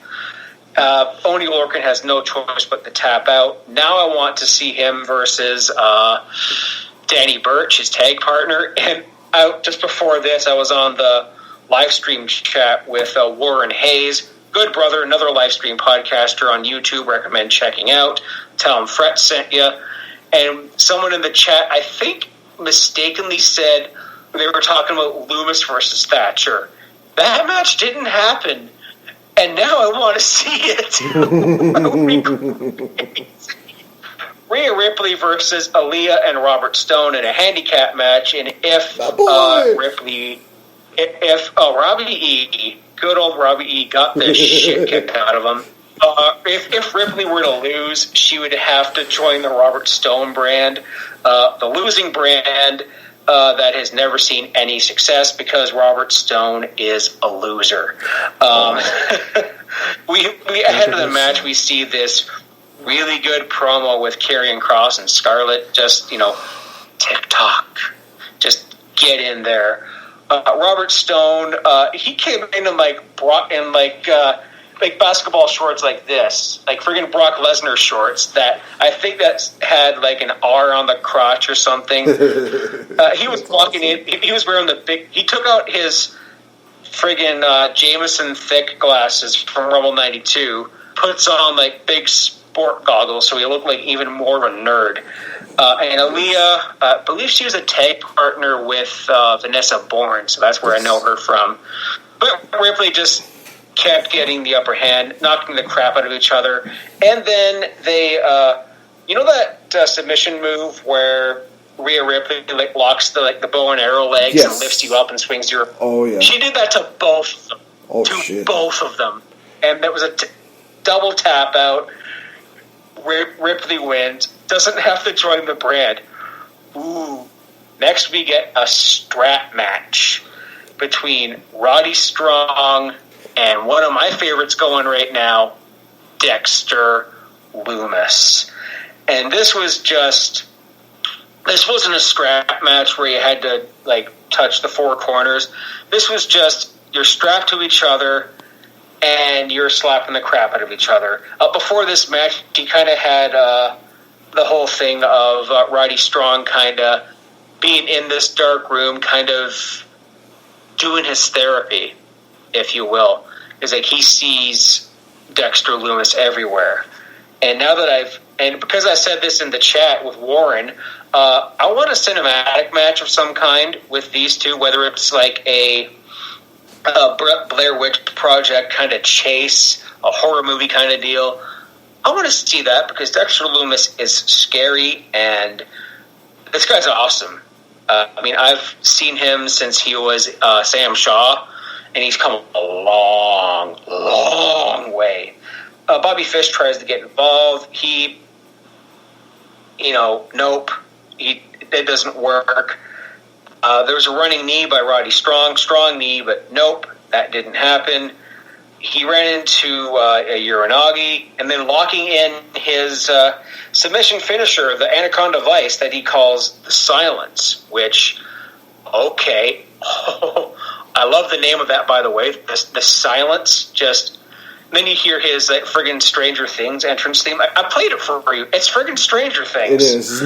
Oney Lorcan has no choice but to tap out. Now I want to see him versus Danny Burch, his tag partner. And just before this, I was on the live stream chat with Warren Hayes, good brother, another live stream podcaster on YouTube. Recommend checking out. Tell him Fretz sent you. And someone in the chat, I think, mistakenly said they were talking about Loomis versus Thatcher. That match didn't happen. And now I want to see it. Rhea Ripley versus Aaliyah and Robert Stone in a handicap match. And if Robbie E., good old Robbie E., got the shit kicked out of him, if Ripley were to lose, she would have to join the Robert Stone brand, the losing brand that has never seen any success because Robert Stone is a loser. We ahead of the match, we see this really good promo with Karrion Kross and Scarlett. Just TikTok, just get in there. Robert Stone, he came in and brought in like basketball shorts like this, like friggin' Brock Lesnar shorts that I think that had like an R on the crotch or something. He was walking in. He was wearing he took out his friggin' Jameson thick glasses from Rumble 92, puts on like big sport goggles so he looked like even more of a nerd. And Aaliyah, I believe she was a tag partner with Vanessa Bourne, so that's where I know her from. But Ripley just kept getting the upper hand, knocking the crap out of each other. And then they, that submission move where Rhea Ripley locks the bow and arrow legs and lifts you up and swings your... Oh, yeah. She did that to both of them. Both of them. And it was a double tap out. Ripley wins. Doesn't have to join the brand. Ooh. Next we get a strap match between Roddy Strong and one of my favorites going right now, Dexter Lumis. And this wasn't a scrap match where you had to touch the four corners. This was just you're strapped to each other and you're slapping the crap out of each other. Before this match, he kind of had the whole thing of Roddy Strong kind of being in this dark room, kind of doing his therapy, if you will. It's like he sees Dexter Lumis everywhere. And now that because I said this in the chat with Warren, I want a cinematic match of some kind with these two, whether it's like a Blair Witch Project kind of chase, a horror movie kind of deal. I want to see that because Dexter Lumis is scary and this guy's awesome. I've seen him since he was Sam Shaw, and he's come a long, long way. Bobby Fish tries to get involved. Nope. It doesn't work. There was a running knee by Roddy Strong. Strong knee, but nope, that didn't happen. he ran into a Uranagi, and then locking in his submission finisher, the Anaconda Vice, that he calls the Silence, which, okay. I love the name of that, by the way. The Silence, just... Then you hear his friggin' Stranger Things entrance theme. I played it for you. It's friggin' Stranger Things. It is.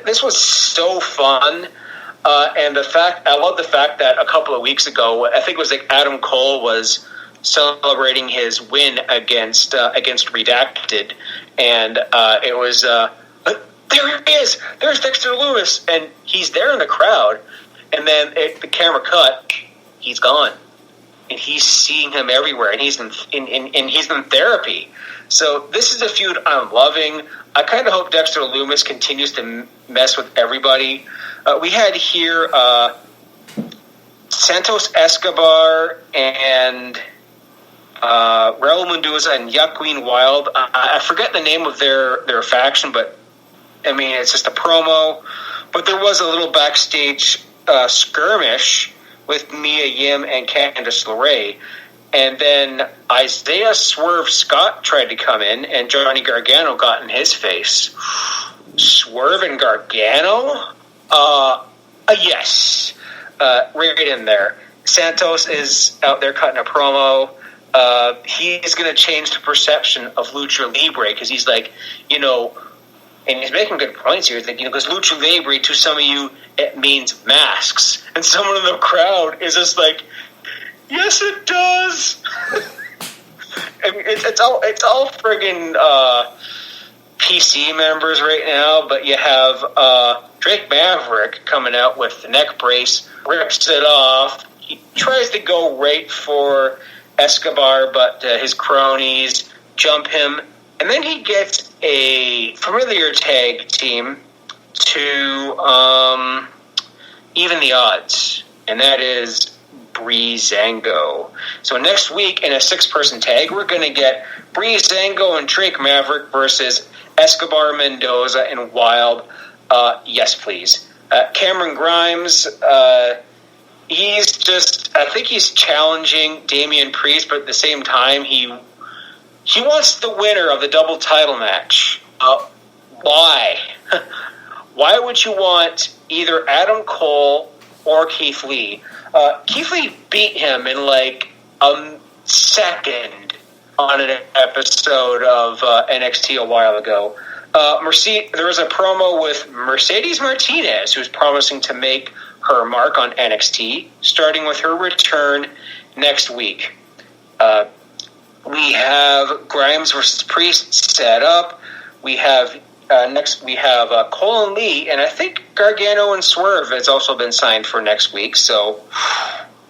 This was so fun. And I love the fact that a couple of weeks ago, I think it was like Adam Cole was celebrating his win against Redacted, and it was there he is. There's Dexter Lewis, and he's there in the crowd. And then the camera cut. He's gone, and he's seeing him everywhere, and he's in therapy. So this is a feud I'm loving. I kind of hope Dexter Loomis continues to mess with everybody. We had here Santos Escobar and Raul Mendoza and Joaquin Wilde. I forget the name of their faction, but I mean, it's just a promo. But there was a little backstage skirmish with Mia Yim and Candice LeRae. And then Isaiah Swerve Scott tried to come in, and Johnny Gargano got in his face. Swerve and Gargano? Yes. Right in there. Santos is out there cutting a promo. He's going to change the perception of Lucha Libre, because he's like, and he's making good points here. He's like, because Lucha Libre, to some of you, it means masks. And someone in the crowd is just like, yes, it does. I mean, it's all friggin' PC members right now, but you have Drake Maverick coming out with the neck brace, rips it off. He tries to go right for Escobar, but his cronies jump him. And then he gets a familiar tag team to even the odds, and that is Breezango. So next week, in a 6-person tag, we're going to get Breezango and Drake Maverick versus Escobar, Mendoza, and Wild. Yes, please. Cameron Grimes, I think he's challenging Damian Priest, but at the same time, he wants the winner of the double title match. Why? Why would you want either Adam Cole or Keith Lee? Keith Lee beat him in like a second on an episode of NXT a while ago. There was a promo with Mercedes Martinez, who's promising to make her mark on NXT, starting with her return next week. We have Grimes versus Priest set up. We have Cole and Lee, and I think Gargano and Swerve has also been signed for next week. So,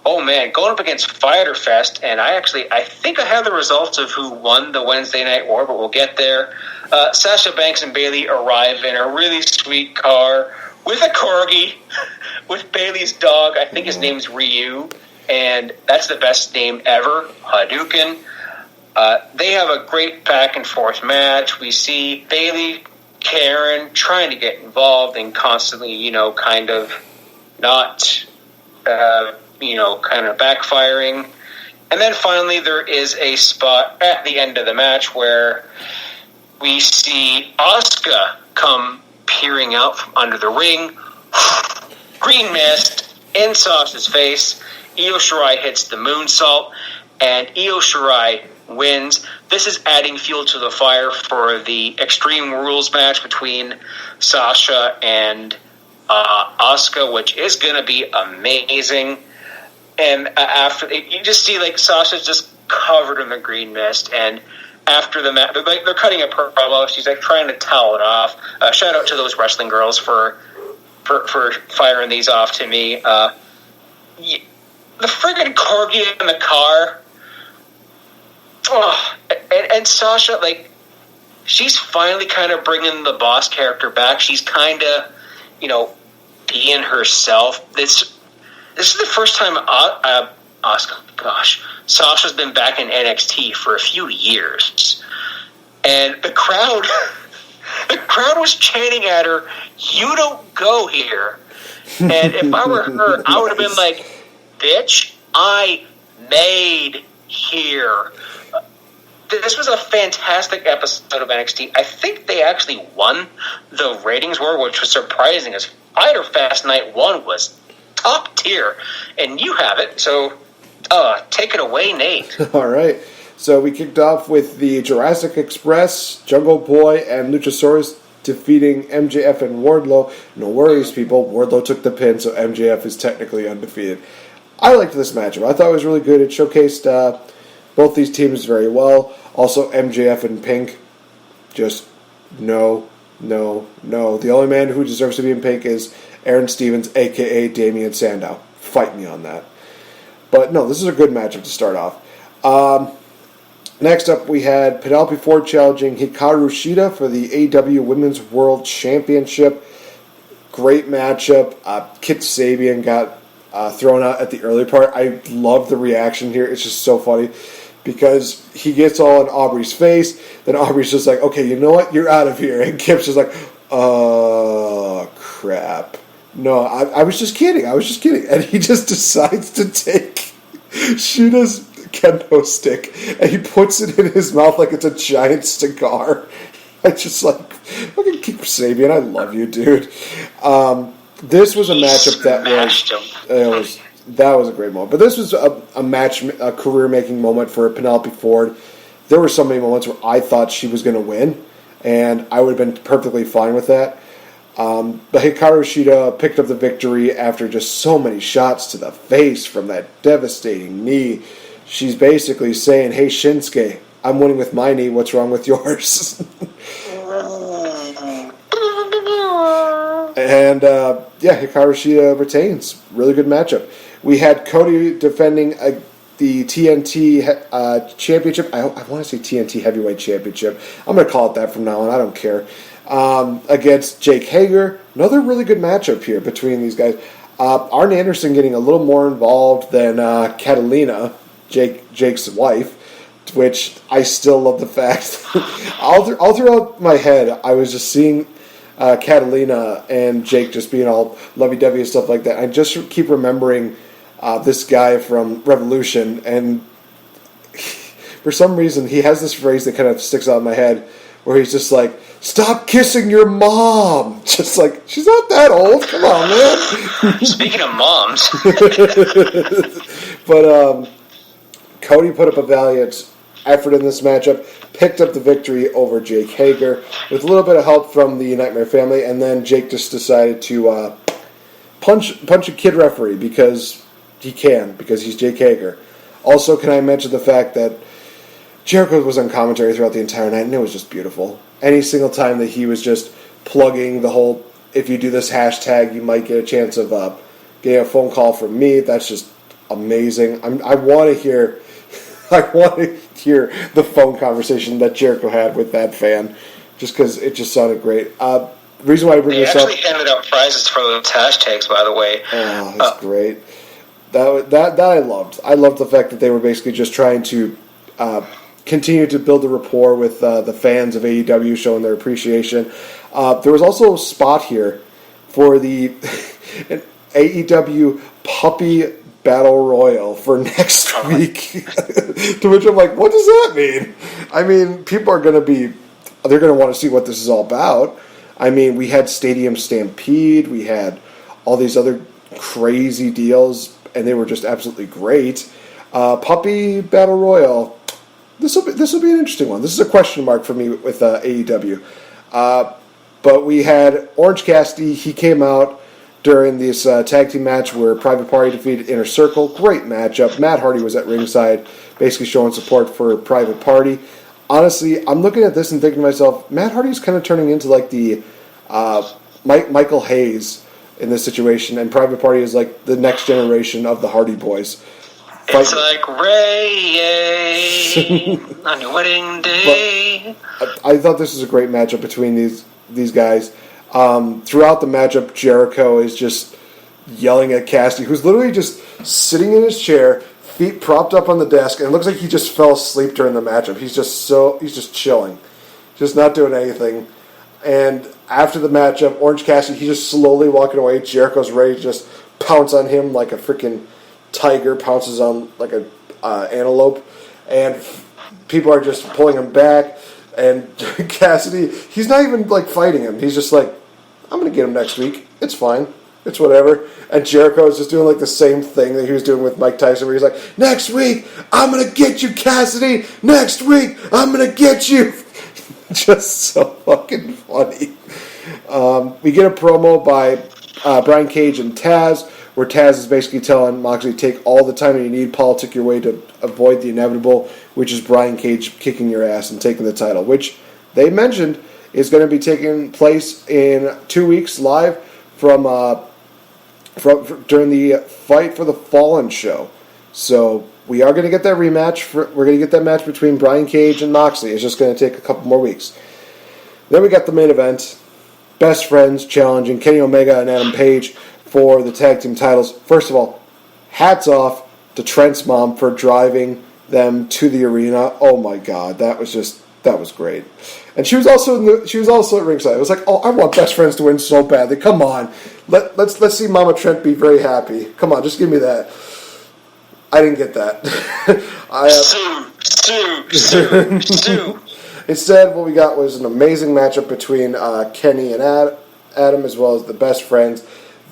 oh man, going up against Fyter Fest, and I think I have the results of who won the Wednesday Night War, but we'll get there. Sasha Banks and Bayley arrive in a really sweet car with a corgi, with Bayley's dog. I think his name's Ryu, and that's the best name ever, Hadouken. They have a great back and forth match. We see Bayley, Karen trying to get involved and constantly, kind of not, kind of backfiring. And then finally there is a spot at the end of the match where we see Asuka come peering out from under the ring. Green mist in Sasha's face. Io Shirai hits the moonsault, and Io Shirai wins. This is adding fuel to the fire for the Extreme Rules match between Sasha and Asuka, which is going to be amazing. And after you just see Sasha's just covered in the green mist, and after the match, they're cutting a promo. She's trying to towel it off. Shout out to those wrestling girls for firing these off to me. The friggin' corgi in the car. Oh, and Sasha, she's finally kind of bringing the boss character back. She's kind of, being herself. This is the first time Sasha's been back in NXT for a few years. And the crowd was chanting at her, "You don't go here." And if I were her, I would have been like, "Bitch, I made here. This was a fantastic episode of NXT. I think they actually won the ratings war, which was surprising, as Fyter Fest Night 1 was top tier. And you have it, so take it away, Nate. All right. So we kicked off with the Jurassic Express, Jungle Boy, and Luchasaurus defeating MJF and Wardlow. No worries, people. Wardlow took the pin, so MJF is technically undefeated. I liked this matchup. I thought it was really good. It showcased both these teams very well. Also, MJF and Pink, just no. The only man who deserves to be in Pink is Aaron Stevens, a.k.a. Damian Sandow. Fight me on that. But no, this is a good matchup to start off. Next up, we had Penelope Ford challenging Hikaru Shida for the AEW Women's World Championship. Great matchup. Kit Sabian got thrown out at the early part. I love the reaction here. It's just so funny because he gets all in Aubrey's face. Then Aubrey's just like, okay, you know what? You're out of here. And Kip's just like, oh, crap. No, I was just kidding. And he just decides to take Shida's kendo stick and he puts it in his mouth like it's a giant cigar. I just like, fucking Kip Sabian, I love you, dude. This was a matchup that was a great moment. But this was a career-making moment for Penelope Ford. There were so many moments where I thought she was going to win, and I would have been perfectly fine with that. But Hikaru Shida picked up the victory after just so many shots to the face from that devastating knee. She's basically saying, hey, Shinsuke, I'm winning with my knee. What's wrong with yours? And, Hikaru Shida retains. Really good matchup. We had Cody defending the TNT Championship. I want to say TNT Heavyweight Championship. I'm going to call it that from now on. I don't care. Against Jake Hager. Another really good matchup here between these guys. Arn Anderson getting a little more involved than Catalina, Jake's wife, which I still love the fact. all throughout my head, I was just seeing Catalina and Jake just being all lovey-dovey and stuff like that. I just keep remembering this guy from Revolution, and for some reason he has this phrase that kind of sticks out in my head where he's just like, stop kissing your mom. Just like, she's not that old. Come on, man. Speaking of moms. But Cody put up a valiant effort in this matchup, picked up the victory over Jake Hager with a little bit of help from the Nightmare family, and then Jake just decided to punch a kid referee because he can, because he's Jake Hager. Also, can I mention the fact that Jericho was on commentary throughout the entire night, and it was just beautiful. Any single time that he was just plugging the whole, if you do this hashtag, you might get a chance of getting a phone call from me. That's just amazing. I want to hear the phone conversation that Jericho had with that fan, just because it just sounded great. The reason why I bring this up... They actually handed out prizes for those hashtags, by the way. Oh, that's great. That I loved. I loved the fact that they were basically just trying to continue to build a rapport with the fans of AEW, showing their appreciation. There was also a spot here for the AEW Puppy Battle Royal for next week. To which I'm like, what does that mean? I mean, people are going to they're going to want to see what this is all about. I mean, we had Stadium Stampede, we had all these other crazy deals, and they were just absolutely great. Puppy Battle Royal, this will be an interesting one. This is a question mark for me with AEW. But we had Orange Cassidy. He came out during this tag team match where Private Party defeated Inner Circle. Great matchup. Matt Hardy was at ringside, basically showing support for Private Party. Honestly, I'm looking at this and thinking to myself, Matt Hardy's kind of turning into like the Michael Hayes in this situation, and Private Party is like the next generation of the Hardy Boys. It's like Ray on your wedding day. I thought this was a great matchup between these guys. Throughout the matchup, Jericho is just yelling at Cassidy, who's literally just sitting in his chair, feet propped up on the desk, and it looks like he just fell asleep during the matchup. He's just chilling, just not doing anything. And after the matchup, Orange Cassidy, he's just slowly walking away. Jericho's ready to just pounce on him like a freaking tiger pounces on like a antelope. and people are just pulling him back. And Cassidy, he's not even like fighting him. He's just like, I'm going to get him next week. It's fine. It's whatever. And Jericho is just doing like the same thing that he was doing with Mike Tyson, where he's like, next week, I'm going to get you, Cassidy. Next week, I'm going to get you. Just so fucking funny. We get a promo by Brian Cage and Taz, where Taz is basically telling Moxley, take all the time you need, politic your way to avoid the inevitable, which is Brian Cage kicking your ass and taking the title, which they mentioned is going to be taking place in 2 weeks live from during the Fight for the Fallen show. So we are going to get that rematch. We're going to get that match between Brian Cage and Moxley. It's just going to take a couple more weeks. Then we got the main event, Best Friends challenging Kenny Omega and Adam Page for the tag team titles. First of all, hats off to Trent's mom for driving them to the arena. Oh my God, that was great. And she was also at ringside. It was like, oh, I want Best Friends to win so badly. Come on, let's see Mama Trent be very happy. Come on, just give me that. I didn't get that. Sue. Instead, what we got was an amazing matchup between Kenny and Adam, as well as the Best Friends.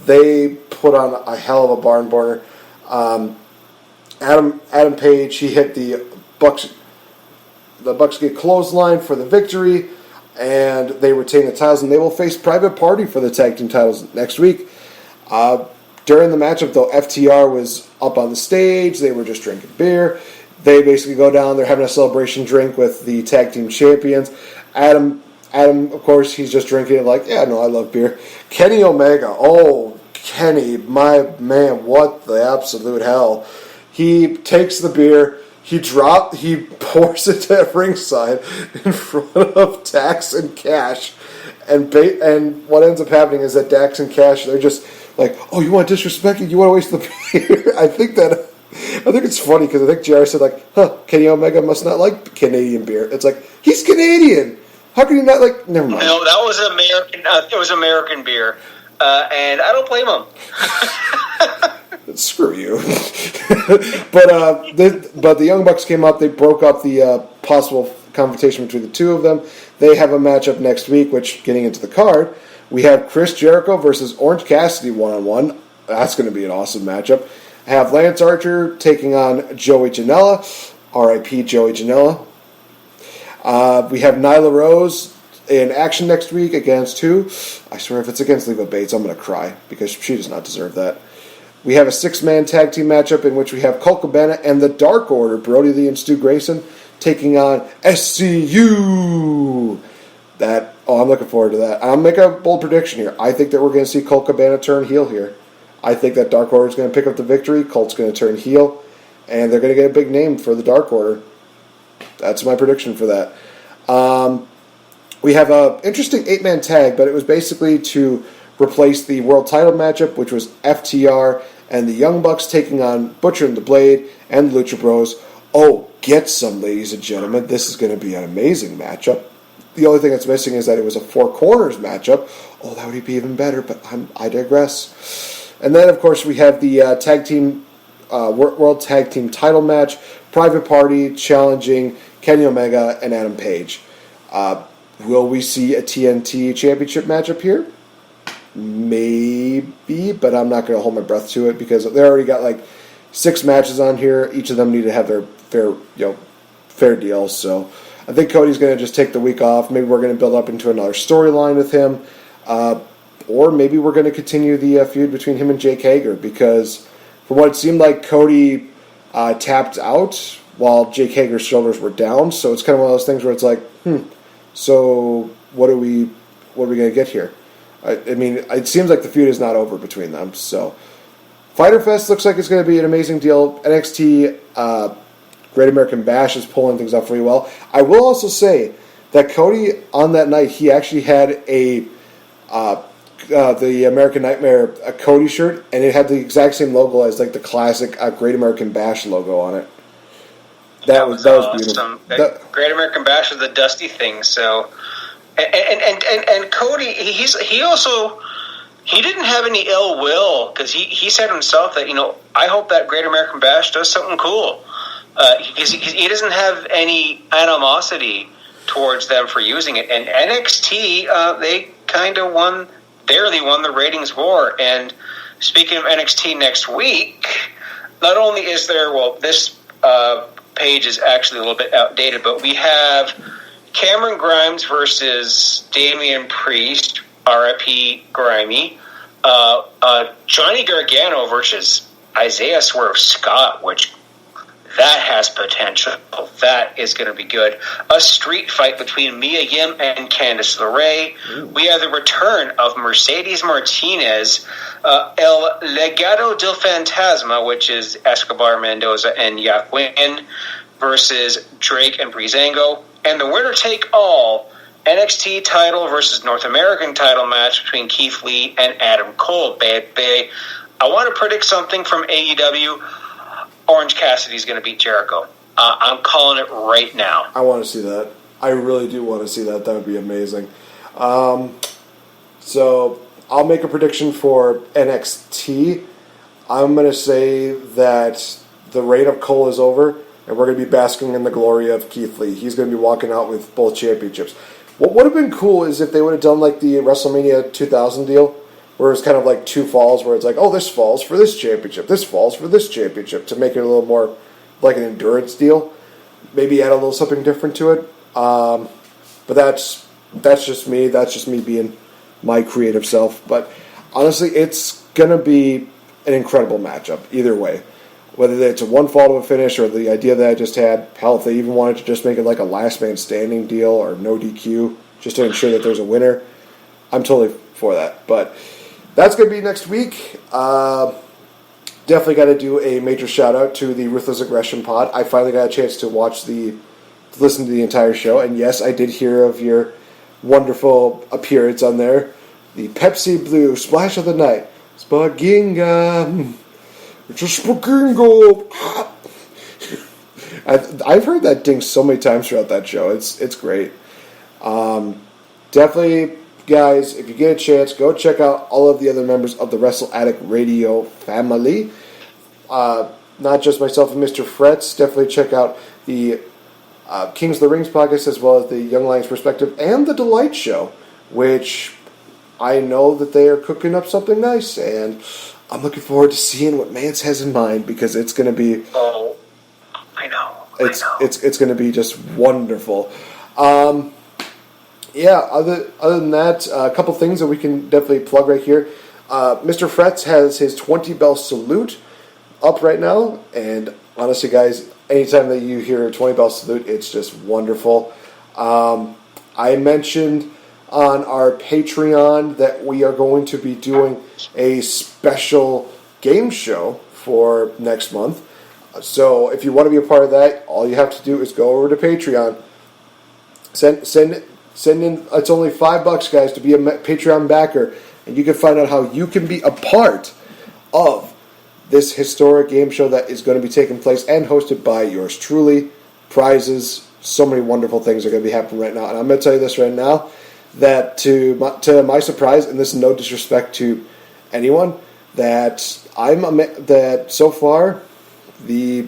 They put on a hell of a barn burner. Adam Page, he hit the Bucksgate clothesline for the victory, and they retain the titles, and they will face Private Party for the tag team titles next week. During the matchup, though, FTR was up on the stage. They were just drinking beer. They basically go down. They're having a celebration drink with the tag team champions. Adam, of course, he's just drinking it like, yeah, no, I love beer. Kenny Omega, oh, Kenny, my man, what the absolute hell. He takes the beer, he pours it at ringside in front of Dax and Cash, and what ends up happening is that Dax and Cash, they're just like, oh, you want to disrespect it? You want to waste the beer? I think it's funny because I think JR said like, Kenny Omega must not like Canadian beer. It's like, he's Canadian. How can you not like? Never mind. No, that was American. It was American beer, and I don't blame him. Screw you. But the Young Bucks came up. They broke up the possible confrontation between the two of them. They have a matchup next week. Which, getting into the card, we have Chris Jericho versus Orange Cassidy 1-on-1. That's going to be an awesome matchup. I have Lance Archer taking on Joey Janela. R.I.P. Joey Janela. We have Nyla Rose in action next week against who? I swear if it's against Leva Bates, I'm going to cry because she does not deserve that. We have a 6-man tag team matchup in which we have Colt Cabana and the Dark Order, Brody Lee and Stu Grayson, taking on SCU. I'm looking forward to that. I'll make a bold prediction here. I think that we're going to see Colt Cabana turn heel here. I think that Dark Order is going to pick up the victory. Colt's going to turn heel, and they're going to get a big name for the Dark Order. That's my prediction for that. We have an interesting 8-man tag, but it was basically to replace the world title matchup, which was FTR and the Young Bucks taking on Butcher and the Blade and the Lucha Bros. Oh, get some, ladies and gentlemen. This is going to be an amazing matchup. The only thing that's missing is that it was a 4 corners matchup. Oh, that would be even better, but I digress. And then, of course, we have the tag team world tag team title match. Private Party challenging Kenny Omega and Adam Page. Will we see a TNT championship matchup here? Maybe, but I'm not going to hold my breath to it because they already got like 6 matches on here. Each of them need to have their fair deal. So I think Cody's going to just take the week off. Maybe we're going to build up into another storyline with him, or maybe we're going to continue the feud between him and Jake Hager because from what it seemed like, Cody tapped out while Jake Hager's shoulders were down. So it's kind of one of those things where it's like, so what are we going to get here? I mean, it seems like the feud is not over between them. So Fyter Fest looks like it's going to be an amazing deal. NXT Great American Bash is pulling things up pretty well. I will also say that Cody, on that night, he actually had the American Nightmare Cody shirt, and it had the exact same logo as like the classic Great American Bash logo on it. That was beautiful. Great American Bash is the dusty thing. So, and Cody, he also didn't have any ill will because he said himself that I hope that Great American Bash does something cool. He doesn't have any animosity towards them for using it. And NXT, they kind of barely won the ratings war. And speaking of NXT next week, not only is there, this page is actually a little bit outdated, but we have Cameron Grimes versus Damian Priest, RIP Grimey, Johnny Gargano versus Isaiah Swerve Scott, which that has potential. That is going to be good. A street fight between Mia Yim and Candice LeRae. Ooh. We have the return of Mercedes Martinez, El Legado del Fantasma, which is Escobar Mendoza and Yaquin, versus Drake and Breezango. And the winner take all NXT title versus North American title match between Keith Lee and Adam Cole. Baby. I want to predict something from AEW. Orange Cassidy's going to beat Jericho. I'm calling it right now. I want to see that. I really do want to see that. That would be amazing. So I'll make a prediction for NXT. I'm going to say that the reign of Cole is over, and we're going to be basking in the glory of Keith Lee. He's going to be walking out with both championships. What would have been cool is if they would have done like the WrestleMania 2000 deal, where it's kind of like two falls, where it's like, oh, this falls for this championship, this falls for this championship, to make it a little more like an endurance deal. Maybe add a little something different to it. But that's just me. That's just me being my creative self. But honestly, it's going to be an incredible matchup either way. Whether it's a one fall to a finish or the idea that I just had, hell, if they even wanted to just make it like a last man standing deal or no DQ, just to ensure that there's a winner, I'm totally for that. But that's going to be next week. Definitely got to do a major shout out to the Ruthless Aggression Pod. I finally got a chance to listen to the entire show, and yes, I did hear of your wonderful appearance on there. The Pepsi Blue Splash of the Night, Spaginga. It's a Spagingo. I've heard that ding so many times throughout that show. It's great. Definitely. Guys, if you get a chance, go check out all of the other members of the Wrestle Addict Radio family. Not just myself and Mr. Fretz. Definitely check out the Kings of the Rings podcast, as well as the Young Lions Perspective and the Delight Show, which I know that they are cooking up something nice, and I'm looking forward to seeing what Mance has in mind, because it's going to be... Oh, I know. It's going to be just wonderful. Yeah, other than that, a couple things that we can definitely plug right here. Mr. Fretz has his 20 bell salute up right now, and honestly, guys, anytime that you hear a 20 bell salute, it's just wonderful. I mentioned on our Patreon that we are going to be doing a special game show for next month. So if you want to be a part of that, all you have to do is go over to Patreon. Send in, it's only $5, guys, to be a Patreon backer, and you can find out how you can be a part of this historic game show that is going to be taking place and hosted by yours truly. Prizes, so many wonderful things are going to be happening right now. And I'm going to tell you this right now, that to my surprise, and this is no disrespect to anyone, that so far the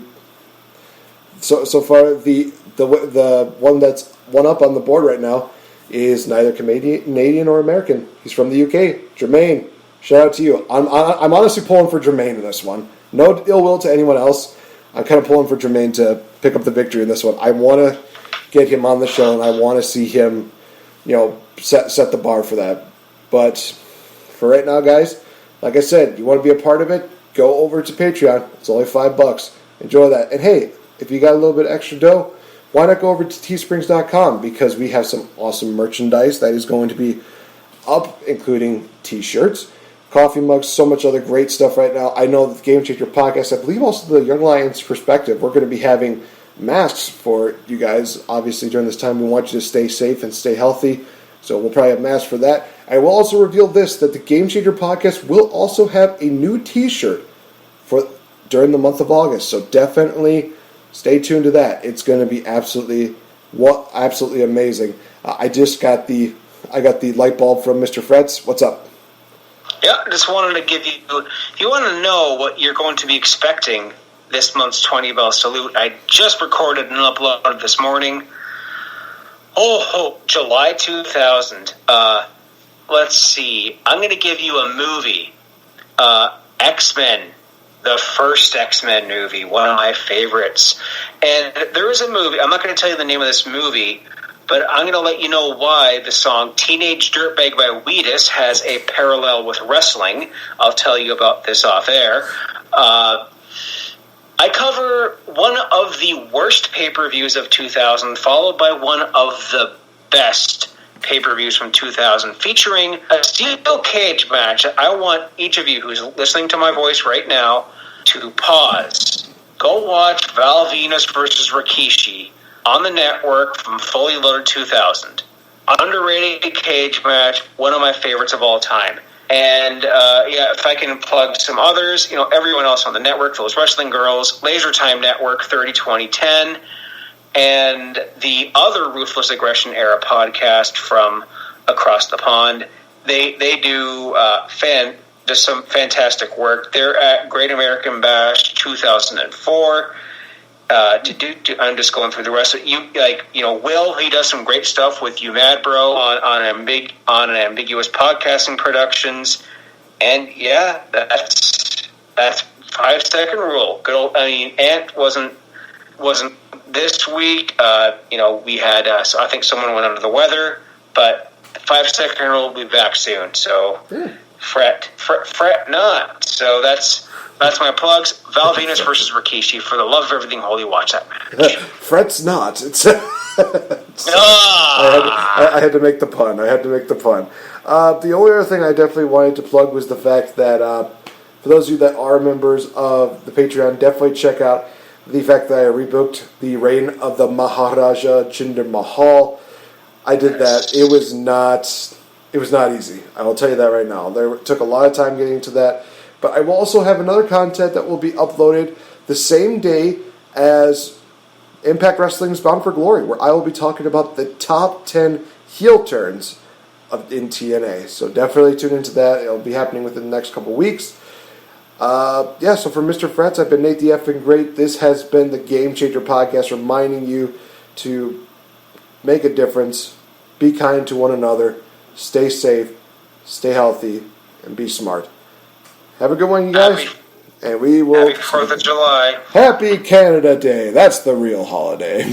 one that's one up on the board right now is neither Canadian or American. He's from the UK. Jermaine, shout out to you. I'm honestly pulling for Jermaine in this one. No ill will to anyone else. I'm kind of pulling for Jermaine to pick up the victory in this one. I want to get him on the show, and I want to see him, set the bar for that. But for right now, guys, like I said, you want to be a part of it, go over to Patreon. It's only $5. Enjoy that. And hey, if you got a little bit extra dough, why not go over to teesprings.com, because we have some awesome merchandise that is going to be up, including t-shirts, coffee mugs, so much other great stuff right now. I know the Game Changer podcast, I believe also the Young Lions Perspective, we're going to be having masks for you guys. Obviously, during this time, we want you to stay safe and stay healthy, so we'll probably have masks for that. I will also reveal this, that the Game Changer podcast will also have a new t-shirt during the month of August, so definitely stay tuned to that. It's going to be absolutely amazing. I got the light bulb from Mr. Fretz. What's up? Yeah, just wanted to give you, if you want to know what you're going to be expecting this month's 20 Bell Salute. I just recorded and uploaded this morning. July 2000. Let's see. I'm going to give you a movie. X-Men. The first X-Men movie. One of my favorites. And there is a movie. I'm not going to tell you the name of this movie, but I'm going to let you know why the song Teenage Dirtbag by Wheatus has a parallel with wrestling. I'll tell you about this off air. I cover one of the worst pay-per-views of 2000, followed by one of the best pay-per-views from 2000, featuring a steel cage match. I want each of you who's listening to my voice right now to pause. Go watch Val Venus versus Rikishi on the network from Fully Loaded 2000. Underrated cage match, one of my favorites of all time. And, if I can plug some others, everyone else on the network, those Wrestling Girls, Laser Time Network, 30-20-10, and the other Ruthless Aggression Era podcast from across the pond. They do just some fantastic work. They're at Great American Bash 2004. I'm just going through the rest of it. Will, he does some great stuff with You Mad Bro on Ambiguous Podcasting Productions. And that's 5-second rule. Good old, Ant wasn't this week. We had, so I think someone went under the weather, but 5-second rule will be back soon. So fret not. So that's my plugs. Val Venus versus Rikishi. For the love of everything holy, watch that match. Fret's not. I had to make the pun. The only other thing I definitely wanted to plug was the fact that for those of you that are members of the Patreon, definitely check out the fact that I rebooked the Reign of the Maharaja Jinder Mahal. I did that. It was not easy. I will tell you that right now. There took a lot of time getting to that. But I will also have another content that will be uploaded the same day as Impact Wrestling's Bound for Glory, where I will be talking about the top 10 heel turns in TNA. So definitely tune into that. It'll be happening within the next couple weeks. So for Mr. Fretz, I've been NateFNGreat. This has been the Game Changer Podcast, reminding you to make a difference, be kind to one another, stay safe, stay healthy, and be smart. Have a good one, you guys. And we will. Happy 4th of July. Happy Canada Day. That's the real holiday.